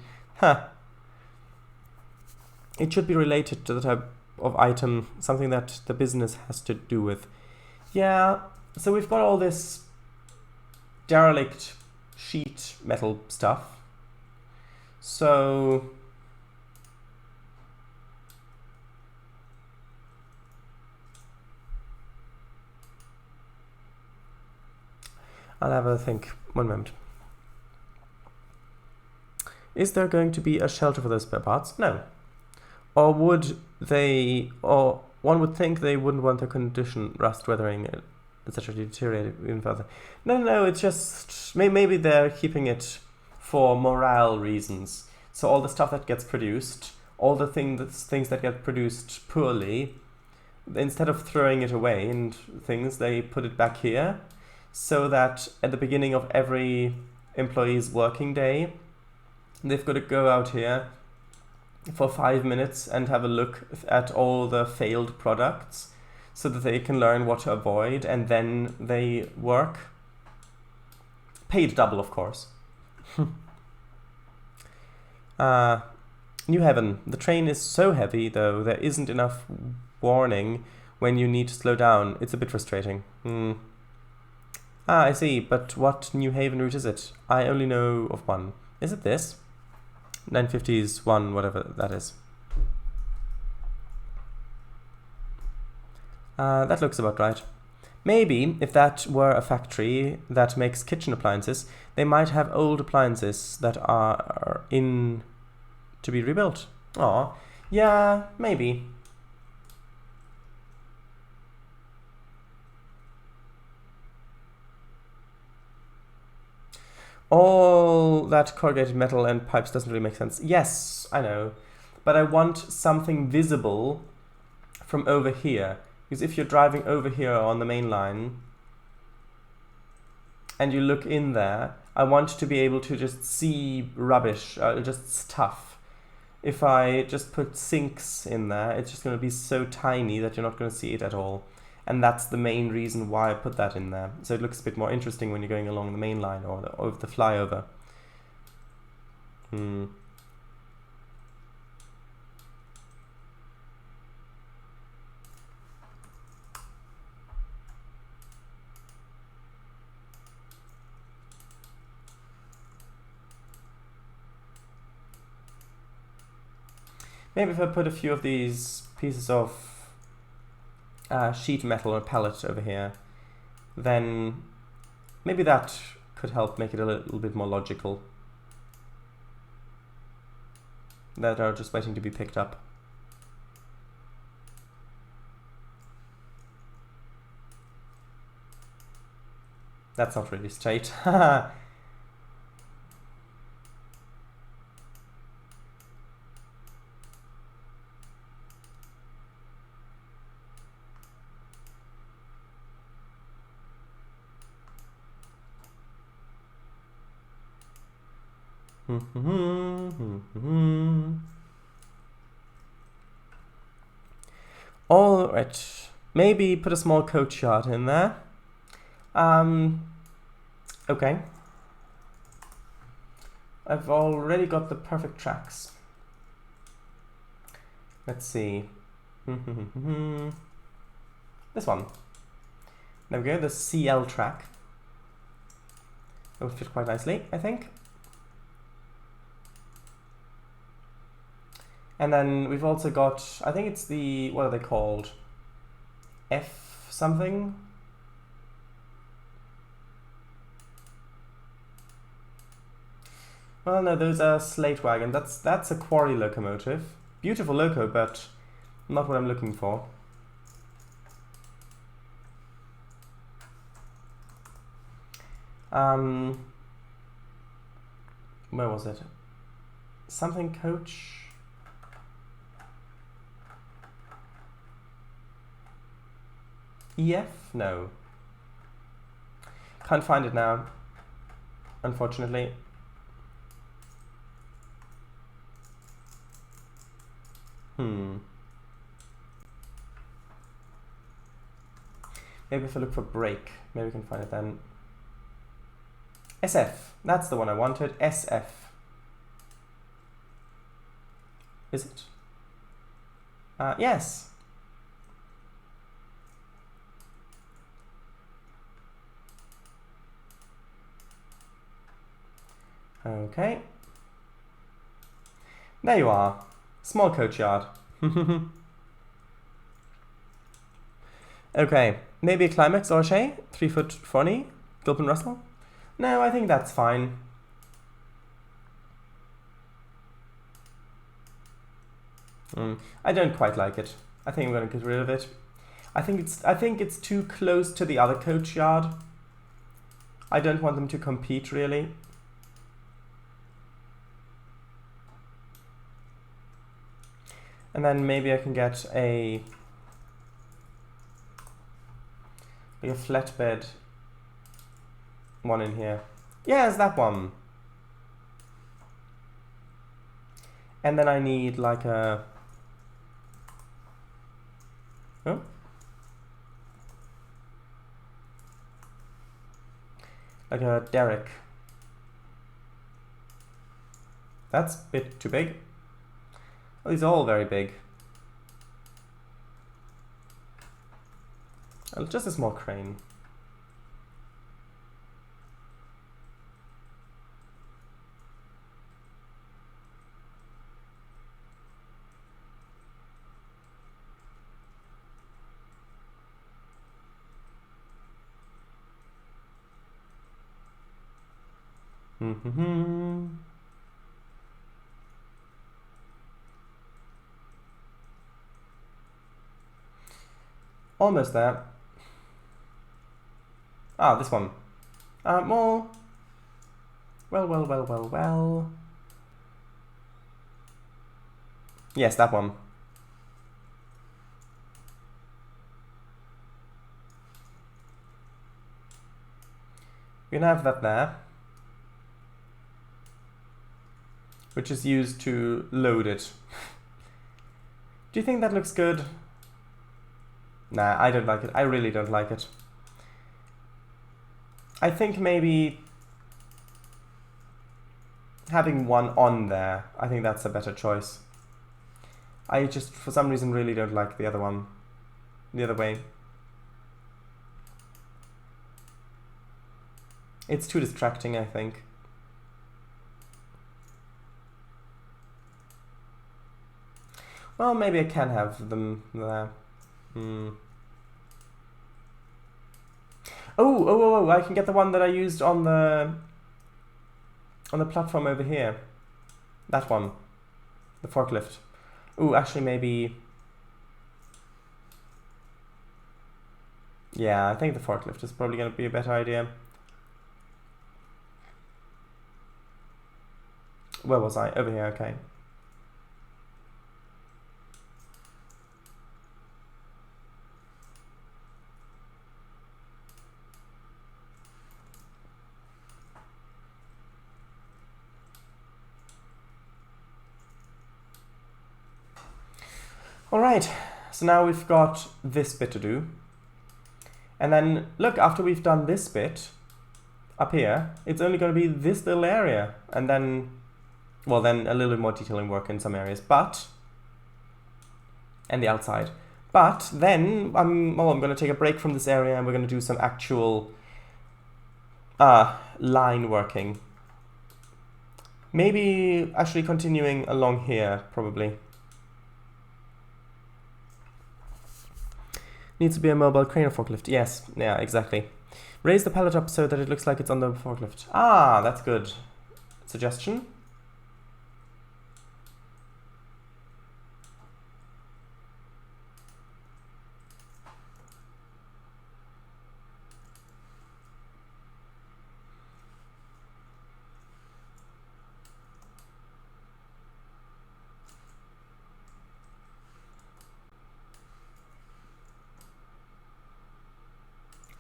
It should be related to the type of item, something that the business has to do with. Yeah, so we've got all this derelict sheet metal stuff. So I'll have a think. One moment. Is there going to be a shelter for those spare parts? No. Or would they, or one would think they wouldn't want their condition, rust, weathering, etc. to deteriorate even further. No, it's just, maybe they're keeping it for morale reasons. So all the stuff that gets produced, all the things that get produced poorly, instead of throwing it away and things, they put it back here, so that at the beginning of every employee's working day, they've got to go out here for 5 minutes and have a look at all the failed products so that they can learn what to avoid, and then they work. Paid double, of course. New Haven. The train is so heavy, though, there isn't enough warning when you need to slow down. It's a bit frustrating. I see, but what New Haven route is it? I only know of one. Is it this? 950's one, whatever that is. That looks about right. Maybe if that were a factory that makes kitchen appliances, they might have old appliances that are in to be rebuilt. Aw, yeah, maybe. All that corrugated metal and pipes doesn't really make sense. Yes, I know. But I want something visible from over here. Because if you're driving over here on the main line and you look in there, I want to be able to just see rubbish, just stuff. If I just put sinks in there, it's just going to be so tiny that you're not going to see it at all. And that's the main reason why I put that in there. So it looks a bit more interesting when you're going along the main line or over the flyover. Maybe if I put a few of these pieces of sheet metal or pallet over here, then maybe that could help make it a little bit more logical. That are just waiting to be picked up. That's not really straight. Alright, maybe put a small coach yard in there. Okay. I've already got the perfect tracks. Let's see. This one. There we go, the CL track. That would fit quite nicely, I think. And then we've also got, I think it's the, what are they called? F something? Well, no, those are slate wagon. That's a quarry locomotive. Beautiful loco, but not what I'm looking for. Where was it? Something coach? EF? No. Can't find it now, unfortunately. Maybe if I look for break, maybe we can find it then. SF, that's the one I wanted. SF. Is it? Yes. Okay. There you are. Small coachyard. Okay. Maybe a climax or a shay? 3 foot funny? Gilpin Russell? No, I think that's fine. I don't quite like it. I think I'm going to get rid of it. I think it's too close to the other coachyard. I don't want them to compete really. And then maybe I can get a flatbed one in here. Yes, that one. And then I need like a like a derrick. That's a bit too big. Well, these are all very big. Just a small crane. Almost there. Ah, this one. Well. Yes, that one. We can have that there, which is used to load it. Do you think that looks good? Nah, I don't like it. I really don't like it. I think maybe having one on there, I think that's a better choice. I just, for some reason, really don't like the other one. The other way. It's too distracting, I think. Well, maybe I can have them there. Oh, I can get the one that I used on the platform over here. That one. The forklift. Ooh, actually maybe... Yeah, I think the forklift is probably going to be a better idea. Where was I? Over here, okay. Alright, so now we've got this bit to do. And then, look, after we've done this bit, up here, it's only going to be this little area. And then, well, then a little bit more detailing work in some areas, but, and the outside. But then, I'm going to take a break from this area and we're going to do some actual line working. Maybe actually continuing along here, probably. Needs to be a mobile crane or forklift. Yes, yeah, exactly. Raise the pallet up so that it looks like it's on the forklift. Ah, that's good. Suggestion.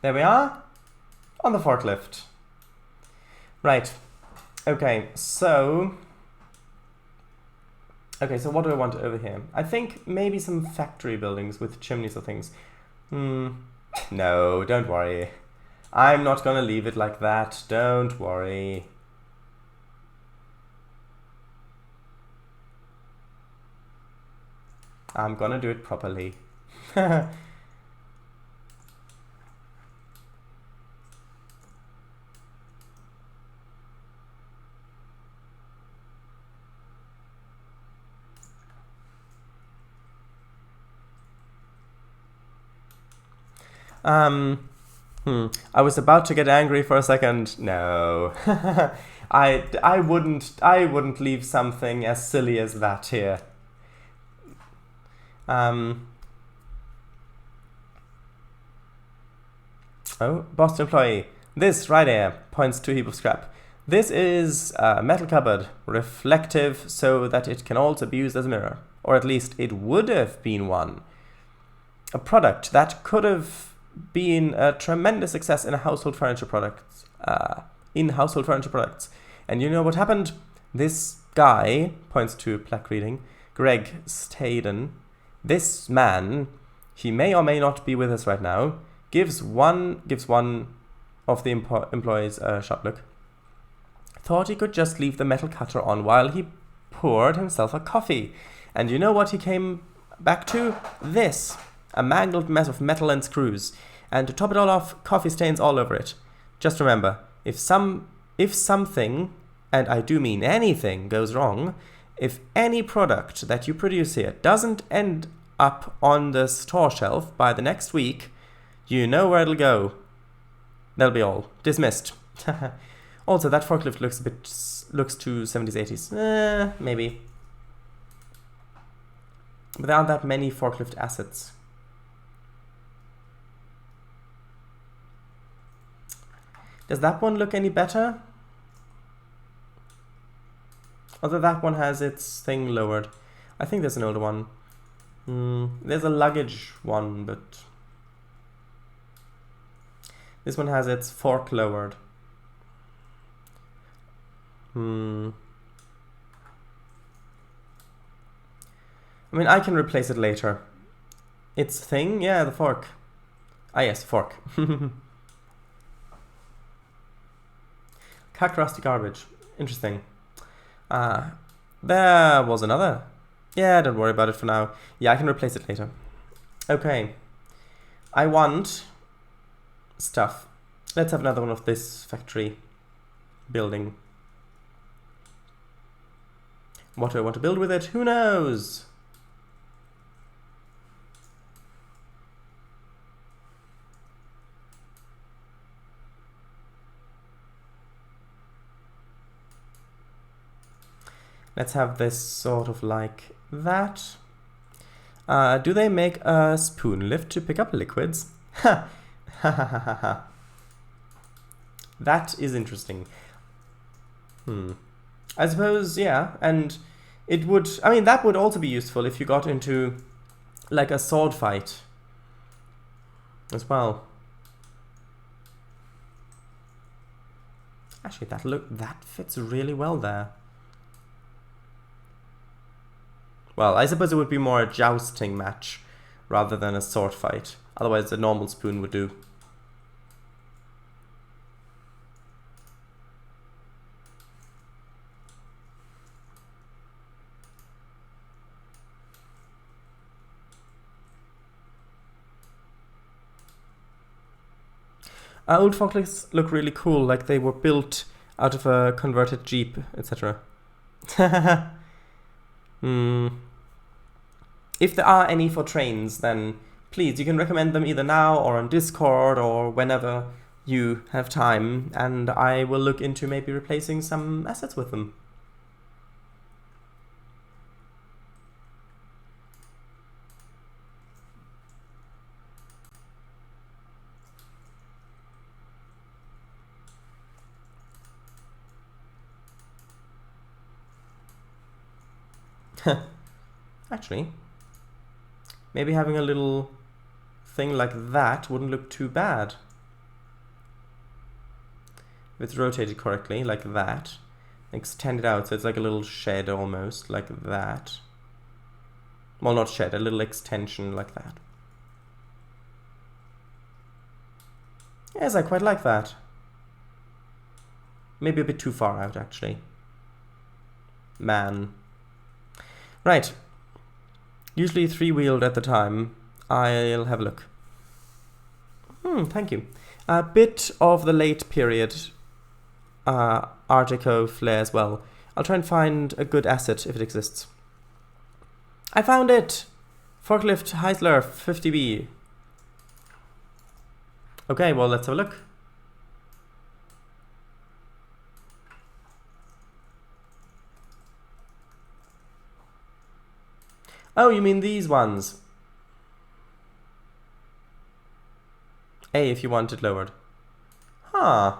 There we are, on the forklift. Right, okay, so what do I want over here? I think maybe some factory buildings with chimneys or things. No, don't worry. I'm not gonna leave it like that, don't worry. I'm gonna do it properly. I was about to get angry for a second. No. I wouldn't leave something as silly as that here. Oh, Boston employee. This right here points to a heap of scrap. This is a metal cupboard, reflective so that it can also be used as a mirror. Or at least it would have been one. A product that could have been a tremendous success in household furniture products. And you know what happened? This guy, points to plaque reading, Greg Staden, this man, he may or may not be with us right now, gives one of the employees a sharp look. Thought he could just leave the metal cutter on while he poured himself a coffee. And you know what he came back to? This. A mangled mess of metal and screws. And to top it all off, coffee stains all over it. Just remember, if something, and I do mean anything, goes wrong, if any product that you produce here doesn't end up on the store shelf by the next week, you know where it'll go. That'll be all. Dismissed. Also, that forklift looks too 70s, 80s. Maybe. But there aren't that many forklift assets. Does that one look any better? Although that one has its thing lowered. I think there's an older one. There's a luggage one, but this one has its fork lowered. I mean, I can replace it later. Its thing? Yeah, the fork. Ah, yes, fork. Cacked rusty garbage. Interesting. There was another. Yeah, don't worry about it for now. Yeah, I can replace it later. Okay. I want stuff. Let's have another one of this factory building. What do I want to build with it? Who knows? Let's have this sort of like that. Do they make a spoon lift to pick up liquids? Ha! Ha ha ha ha. That is interesting. I suppose, yeah, and it would, I mean, that would also be useful if you got into like a sword fight as well. Actually, that fits really well there. Well, I suppose it would be more a jousting match rather than a sword fight. Otherwise, a normal spoon would do. Old forklifts look really cool, like they were built out of a converted Jeep, etc. If there are any for Trainz, then please, you can recommend them either now or on Discord or whenever you have time, and I will look into maybe replacing some assets with them. Actually, maybe having a little thing like that wouldn't look too bad. If it's rotated correctly, like that. Extend it out so it's like a little shed almost, like that. Well, not shed, a little extension like that. Yes, I quite like that. Maybe a bit too far out, actually. Man. Right. Usually three-wheeled at the time. I'll have a look. Thank you. A bit of the late period Art Deco flair as well. I'll try and find a good asset if it exists. I found it! Forklift Heisler 50B. Okay, well, let's have a look. Oh, you mean these ones? A, if you want it lowered. Huh.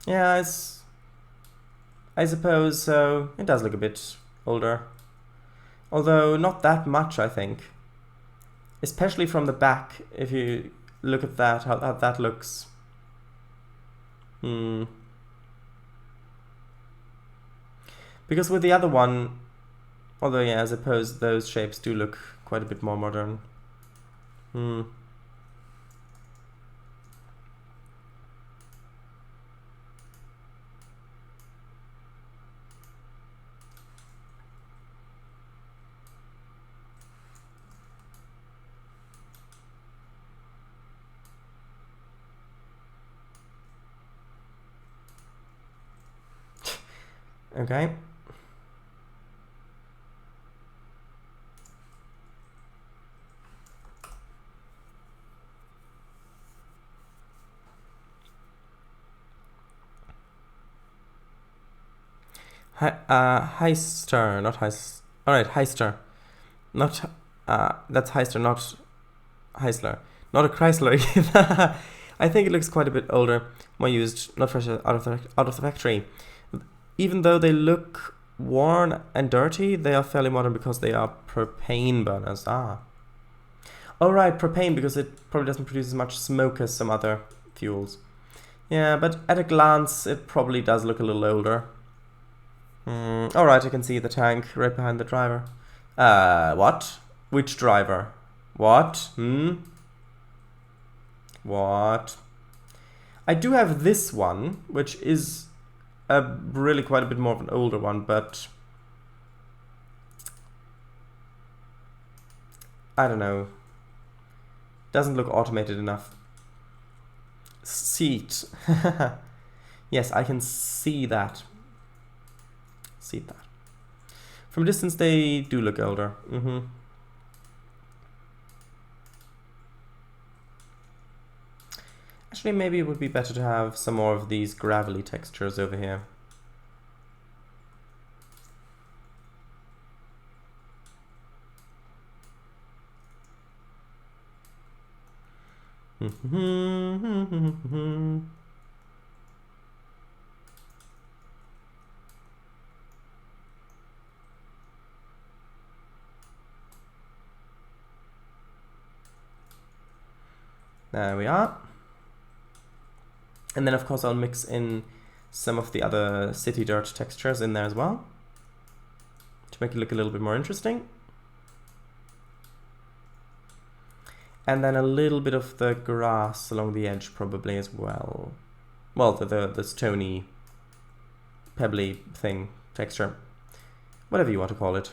Yeah, I suppose so. It does look a bit older. Although not that much, I think. Especially from the back, if you look at that, how that looks. Because with the other one, although yeah, I suppose those shapes do look quite a bit more modern. Okay. Heister, not Heist. Alright, Heister. Not, that's Heister, not Heisler. Not a Chrysler either. I think it looks quite a bit older, more used, not fresh out of the factory. Even though they look worn and dirty, they are fairly modern because they are propane burners. Oh right, propane, because it probably doesn't produce as much smoke as some other fuels. Yeah, but at a glance, it probably does look a little older. Alright, I can see the tank right behind the driver. What? Which driver? What? What? I do have this one, which is really quite a bit more of an older one, but I don't know. Doesn't look automated enough. Seat. Yes, I can see that. See that. From a distance, they do look older. Actually, maybe it would be better to have some more of these gravelly textures over here. There we are. And then of course I'll mix in some of the other city dirt textures in there as well, to make it look a little bit more interesting. And then a little bit of the grass along the edge probably as well. well, the stony, pebbly thing, texture, whatever you want to call it.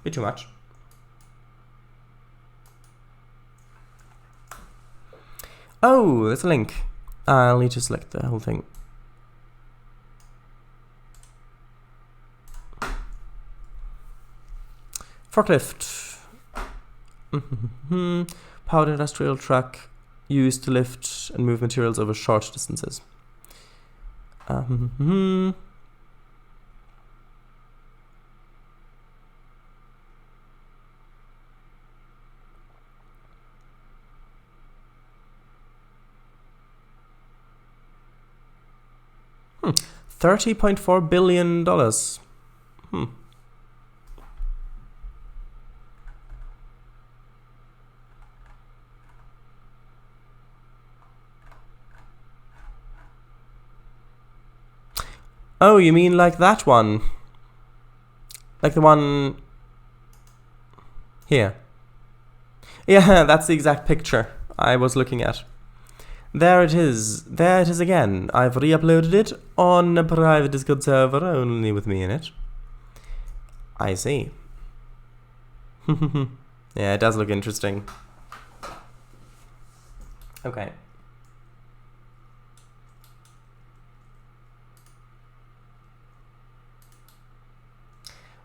Bit too much. Oh, there's a link. I'll need to select the whole thing. Forklift. Powered industrial truck used to lift and move materials over short distances. 30.4 billion dollars. Oh, you mean like that one? Like the one here? Yeah, that's the exact picture I was looking at. There it is. There it is again. I've re-uploaded it on a private Discord server, only with me in it. I see. Yeah, it does look interesting. Okay.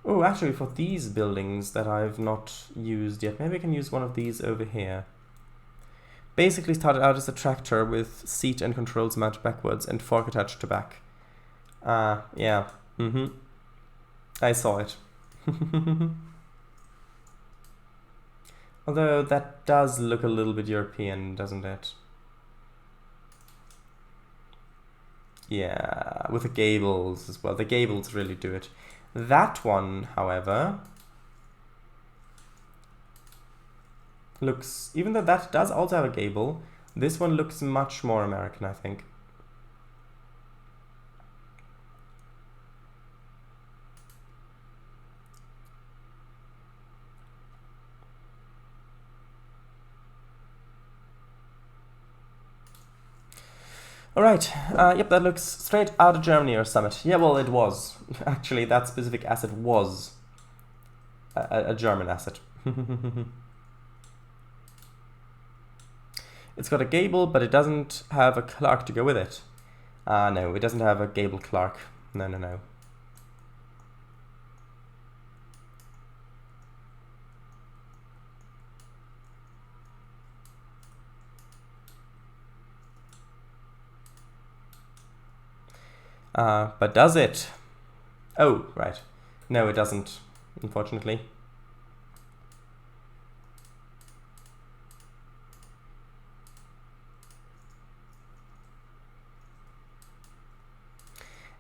Oh, actually, for these buildings that I've not used yet, maybe I can use one of these over here. Basically started out as a tractor with seat and controls mounted backwards and fork attached to back. Yeah. I saw it. Although that does look a little bit European, doesn't it? Yeah, with the gables as well. The gables really do it. That one, however, looks, even though that does also have a gable, this one looks much more American, I think. Alright, yep, that looks straight out of Germany or Summit. Yeah, well, it was. Actually, that specific asset was a German asset. It's got a gable, but it doesn't have a Clark to go with it. No, it doesn't have a gable Clark. No. But does it? Oh, right. No, it doesn't, unfortunately.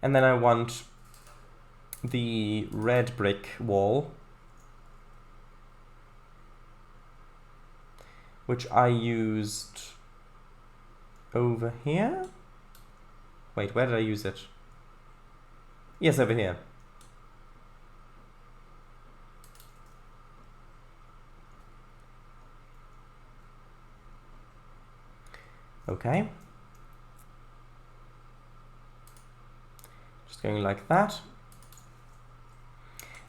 And then I want the red brick wall, which I used over here. Wait, where did I use it? Yes, over here. Okay. Just going like that.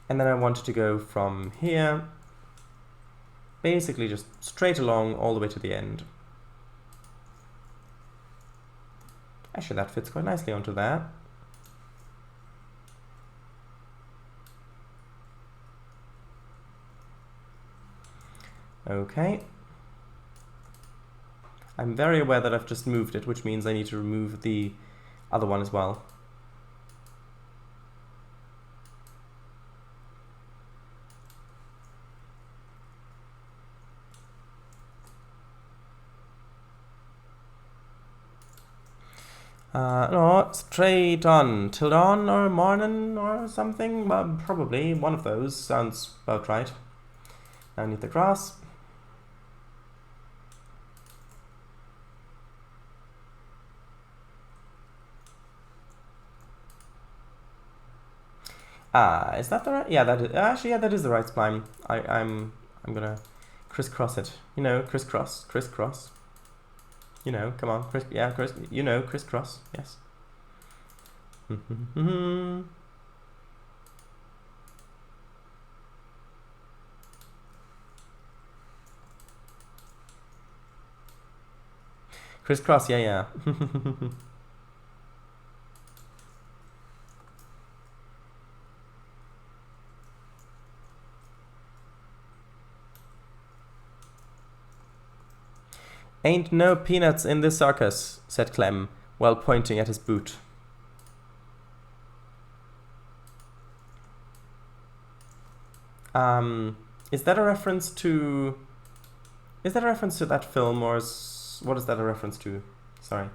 And then I wanted to go from here, basically just straight along all the way to the end. Actually, that fits quite nicely onto that. Okay. I'm very aware that I've just moved it, which means I need to remove the other one as well. No, straight on. Till dawn or morning or something? Well, probably one of those sounds about right. I need the grass. Is that the right? Yeah, that is actually, yeah, that is the right spline. I'm gonna crisscross it. You know, crisscross. You know, come on, crisscross. Yes. Crisscross, yeah. Ain't no peanuts in this circus, said Clem, while pointing at his boot. Is that a reference to... Is that a reference to that film, or what is that a reference to? Sorry.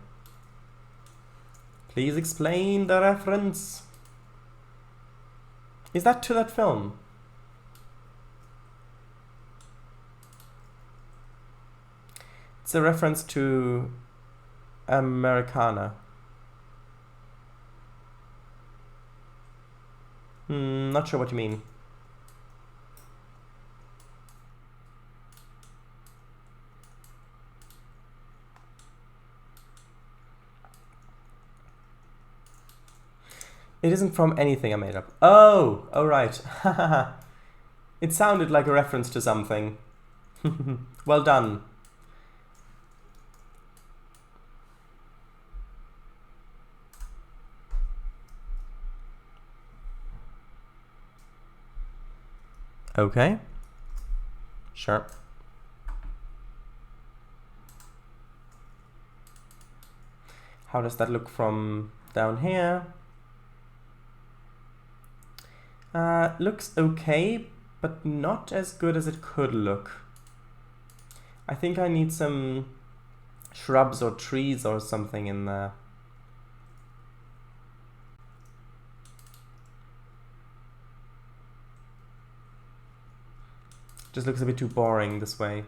Please explain the reference. Is that to that film? It's a reference to Americana. Not sure what you mean. It isn't from anything I made up. Oh, right. It sounded like a reference to something. Well done. Okay. Sure. How does that look from down here? Looks okay, but not as good as it could look. I think I need some shrubs or trees or something in there. Just looks a bit too boring this way.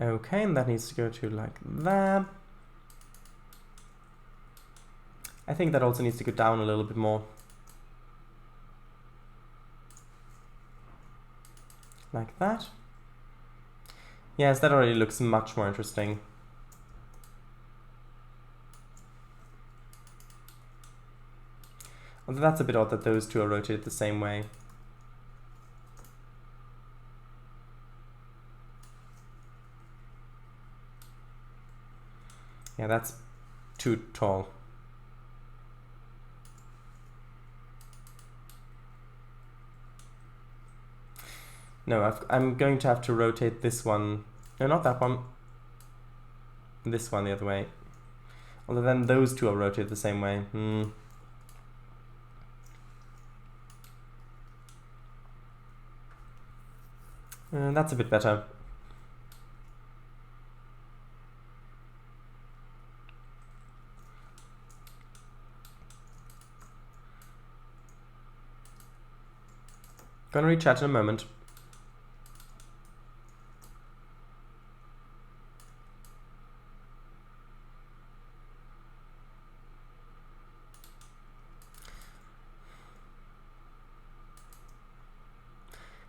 Okay, and that needs to go to like that. I think that also needs to go down a little bit more. Like that. Yes, that already looks much more interesting. Although that's a bit odd that those two are rotated the same way. Yeah, that's too tall. No, I'm going to have to rotate this one. No, not that one. This one the other way. Although then those two are rotated the same way. That's a bit better. Gonna rechat in a moment.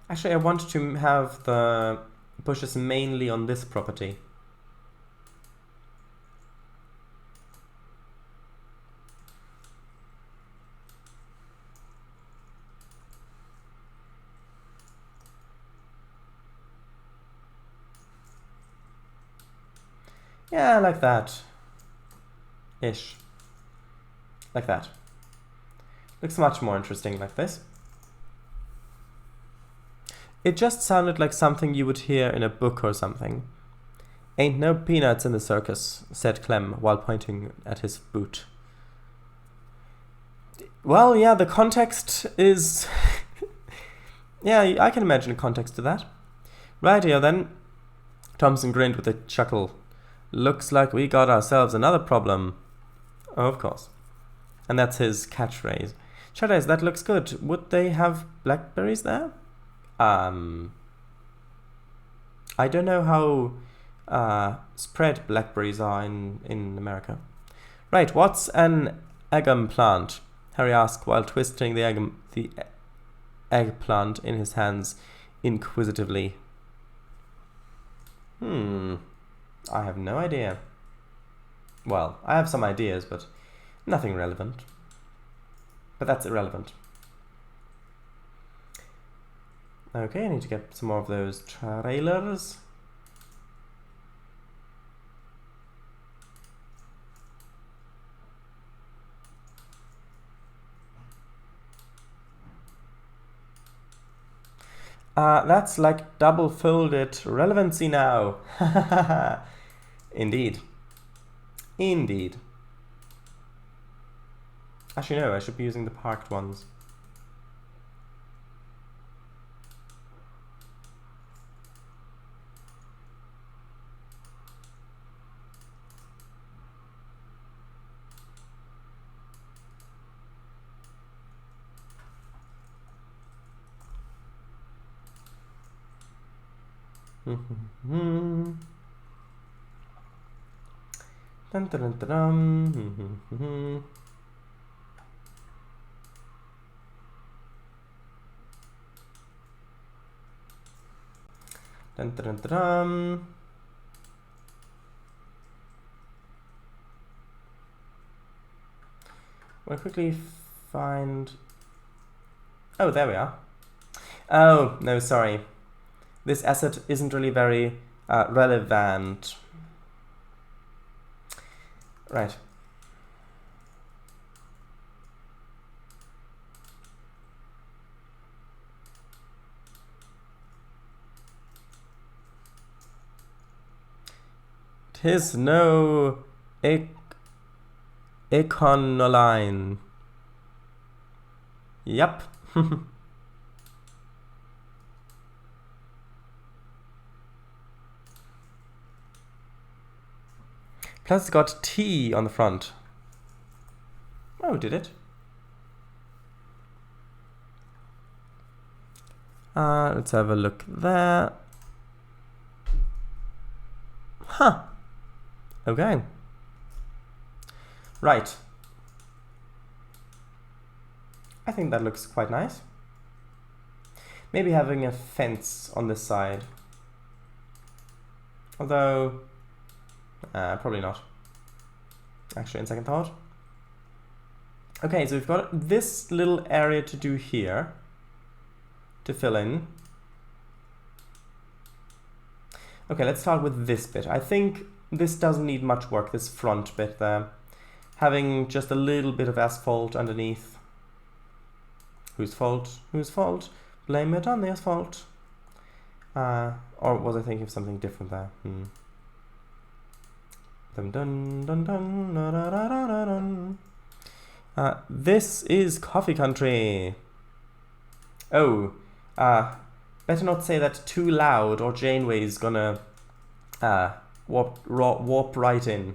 Actually, I want to have the bushes mainly on this property. Yeah, like that. Ish. Like that. Looks much more interesting like this. It just sounded like something you would hear in a book or something. Ain't no peanuts in the circus, said Clem while pointing at his boot. Well, yeah, the context is... yeah, I can imagine a context to that. Rightio then. Thompson grinned with a chuckle. Looks like we got ourselves another problem. Oh, of course. And that's his catchphrase. Shadows, that looks good. Would they have blackberries there? I don't know how spread blackberries are in America. Right, what's an agum plant? Harry asked while twisting the eggplant in his hands inquisitively. I have no idea. Well, I have some ideas, but nothing relevant. But that's irrelevant. Okay, I need to get some more of those trailers. That's like double-folded relevancy now. Indeed. Indeed. Actually, no, I should be using the parked ones. Dun, dun, dun, dun. Dun, dun, dun. We'll quickly find... Oh, there we are. Oh, no, sorry. This asset isn't really very relevant. Right. Tis no econoline. Yep. Plus it's got T on the front. Oh, did it? Let's have a look there. Huh. Okay. Right. I think that looks quite nice. Maybe having a fence on this side. Although, probably not. Actually, in second thought. Okay, so we've got this little area to do here to fill in. Okay, let's start with this bit. I think this doesn't need much work, this front bit there. Having just a little bit of asphalt underneath. Whose fault? Whose fault? Blame it on the asphalt. Or was I thinking of something different there? Dun, dun, dun, dun, da, da, da, da, dun. This is coffee country. Oh, better not say that too loud or Janeway's gonna warp right in.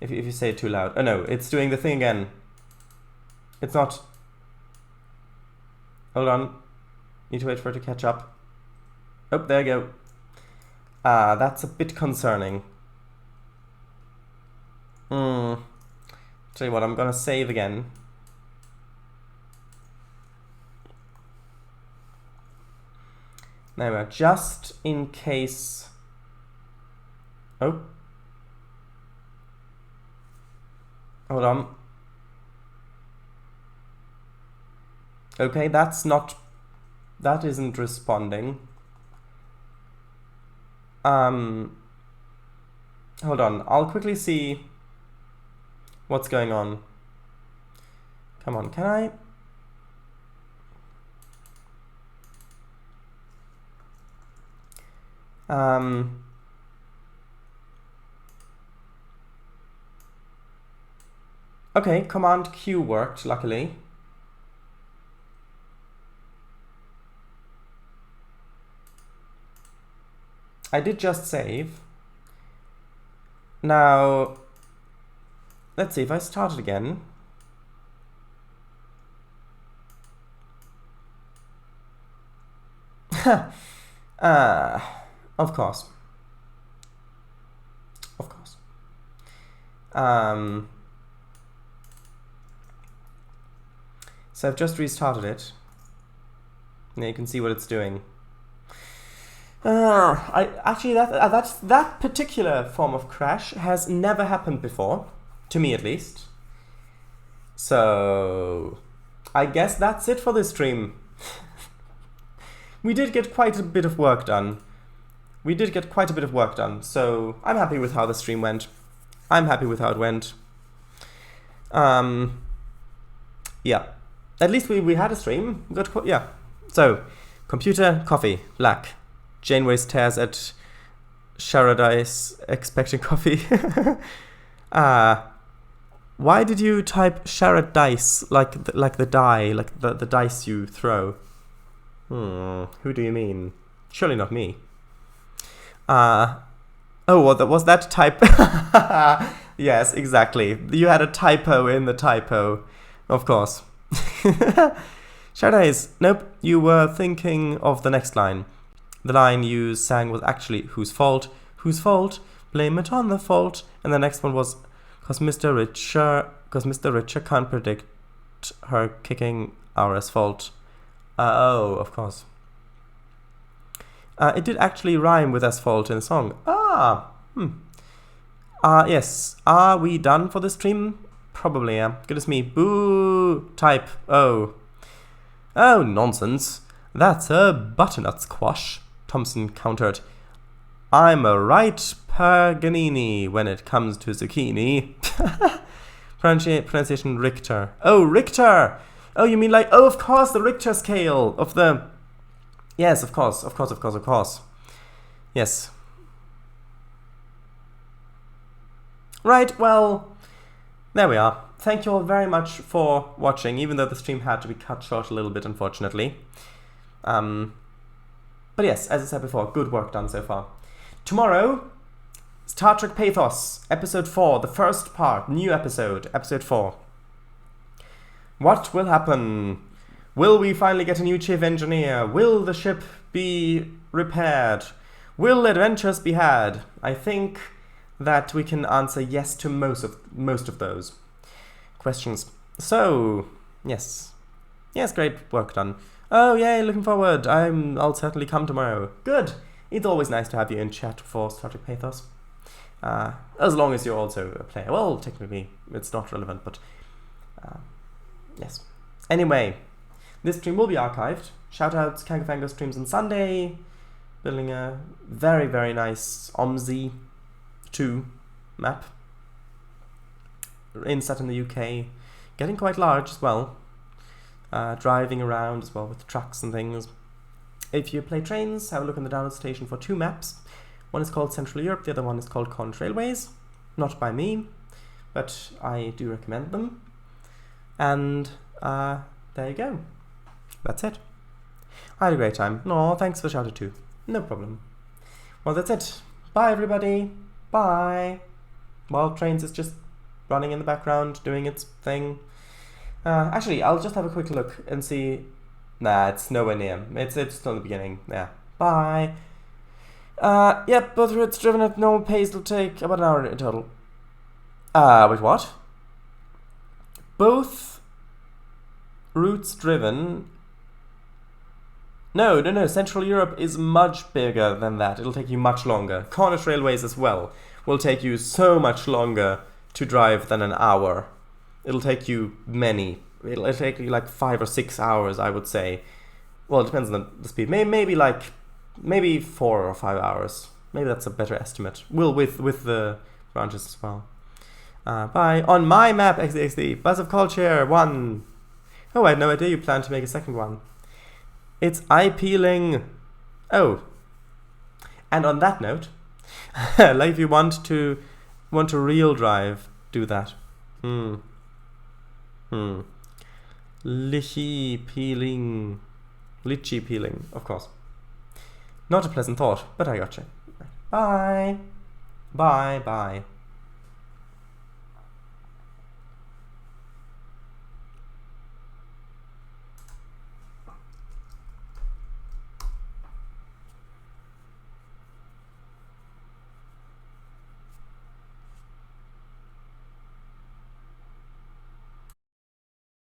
If you say it too loud. Oh no, it's doing the thing again. It's not. Hold on. Need to wait for it to catch up. Oh, there you go. That's a bit concerning. Tell you what, I'm gonna save again. Now, just in case... Oh. Hold on. Okay, that's not... That isn't responding. Hold on, I'll quickly see what's going on. Come on, can I? Okay, Command Q worked, luckily. I did just save. Now, let's see if I start it again. Of course. Of course. So I've just restarted it. Now you can see what it's doing. That particular form of crash has never happened before, to me at least. So I guess that's it for this stream. We did get quite a bit of work done. So I'm happy with how the stream went. I'm happy with how it went. Yeah. At least we had a stream. Yeah. So, computer, coffee, black. Janeway stares at Sharadice, expecting coffee. Why did you type Sharadice like the die, like the dice you throw? Who do you mean? Surely not me. Oh, was that type? Yes, exactly. You had a typo in the typo, of course. Sharadice, nope. You were thinking of the next line. The line you sang was actually whose fault? Whose fault? Blame it on the fault. And the next one was because Mr. Richer can't predict her kicking our asphalt. Oh, of course. It did actually rhyme with asphalt in the song. Yes. Are we done for the stream? Probably, yeah. Goodness me. Boo! Type. Oh, nonsense. That's a butternut squash, Thompson countered. I'm a right Paganini when it comes to zucchini. Pronunciation Richter. Oh, Richter! Oh, you mean like, oh, of course, the Richter scale of the... Yes, of course. Yes. Right, well, there we are. Thank you all very much for watching, even though the stream had to be cut short a little bit, unfortunately. But yes, as I said before, good work done so far. Tomorrow, Star Trek Pathos, episode 4, the first part, new episode, episode 4. What will happen? Will we finally get a new chief engineer? Will the ship be repaired? Will adventures be had? I think that we can answer yes to most of those questions. So, yes, great work done. Oh, yay, looking forward. I'll certainly come tomorrow. Good. It's always nice to have you in chat for Star Trek Pathos. As long as you're also a player. Well, technically, it's not relevant, but yes. Anyway, this stream will be archived. Shoutouts, Kangafango streams on Sunday. Building a very, very nice OMSI 2 map. Set in the UK. Getting quite large as well. Driving around as well with trucks and things. If you play Trainz, have a look in the download station for 2 maps. One is called Central Europe, the other one is called Contrailways. Not by me, but I do recommend them. And there you go. That's it. I had a great time. No, thanks for shouting too. No problem. Well, that's it. Bye, everybody. Bye. While Trainz is just running in the background, doing its thing. Actually, I'll just have a quick look and see. Nah, it's nowhere near. It's still in the beginning. Yeah. Bye. Yep, both routes driven at normal pace will take about an hour in total. Wait, what? Both routes driven... No, Central Europe is much bigger than that. It'll take you much longer. Cornish railways as well will take you so much longer to drive than an hour. It'll take you it'll take you like 5 or 6 hours, I would say. Well, it depends on the speed. Maybe 4 or 5 hours. Maybe that's a better estimate. Well, with the branches as well. Bye. On my map, XD, Buzz of Culture 1. Oh, I had no idea you planned to make a second one. It's eye peeling. Oh. And on that note, like if you want to real drive, do that. Lychee peeling, of course. Not a pleasant thought, but I gotcha. Bye. Bye.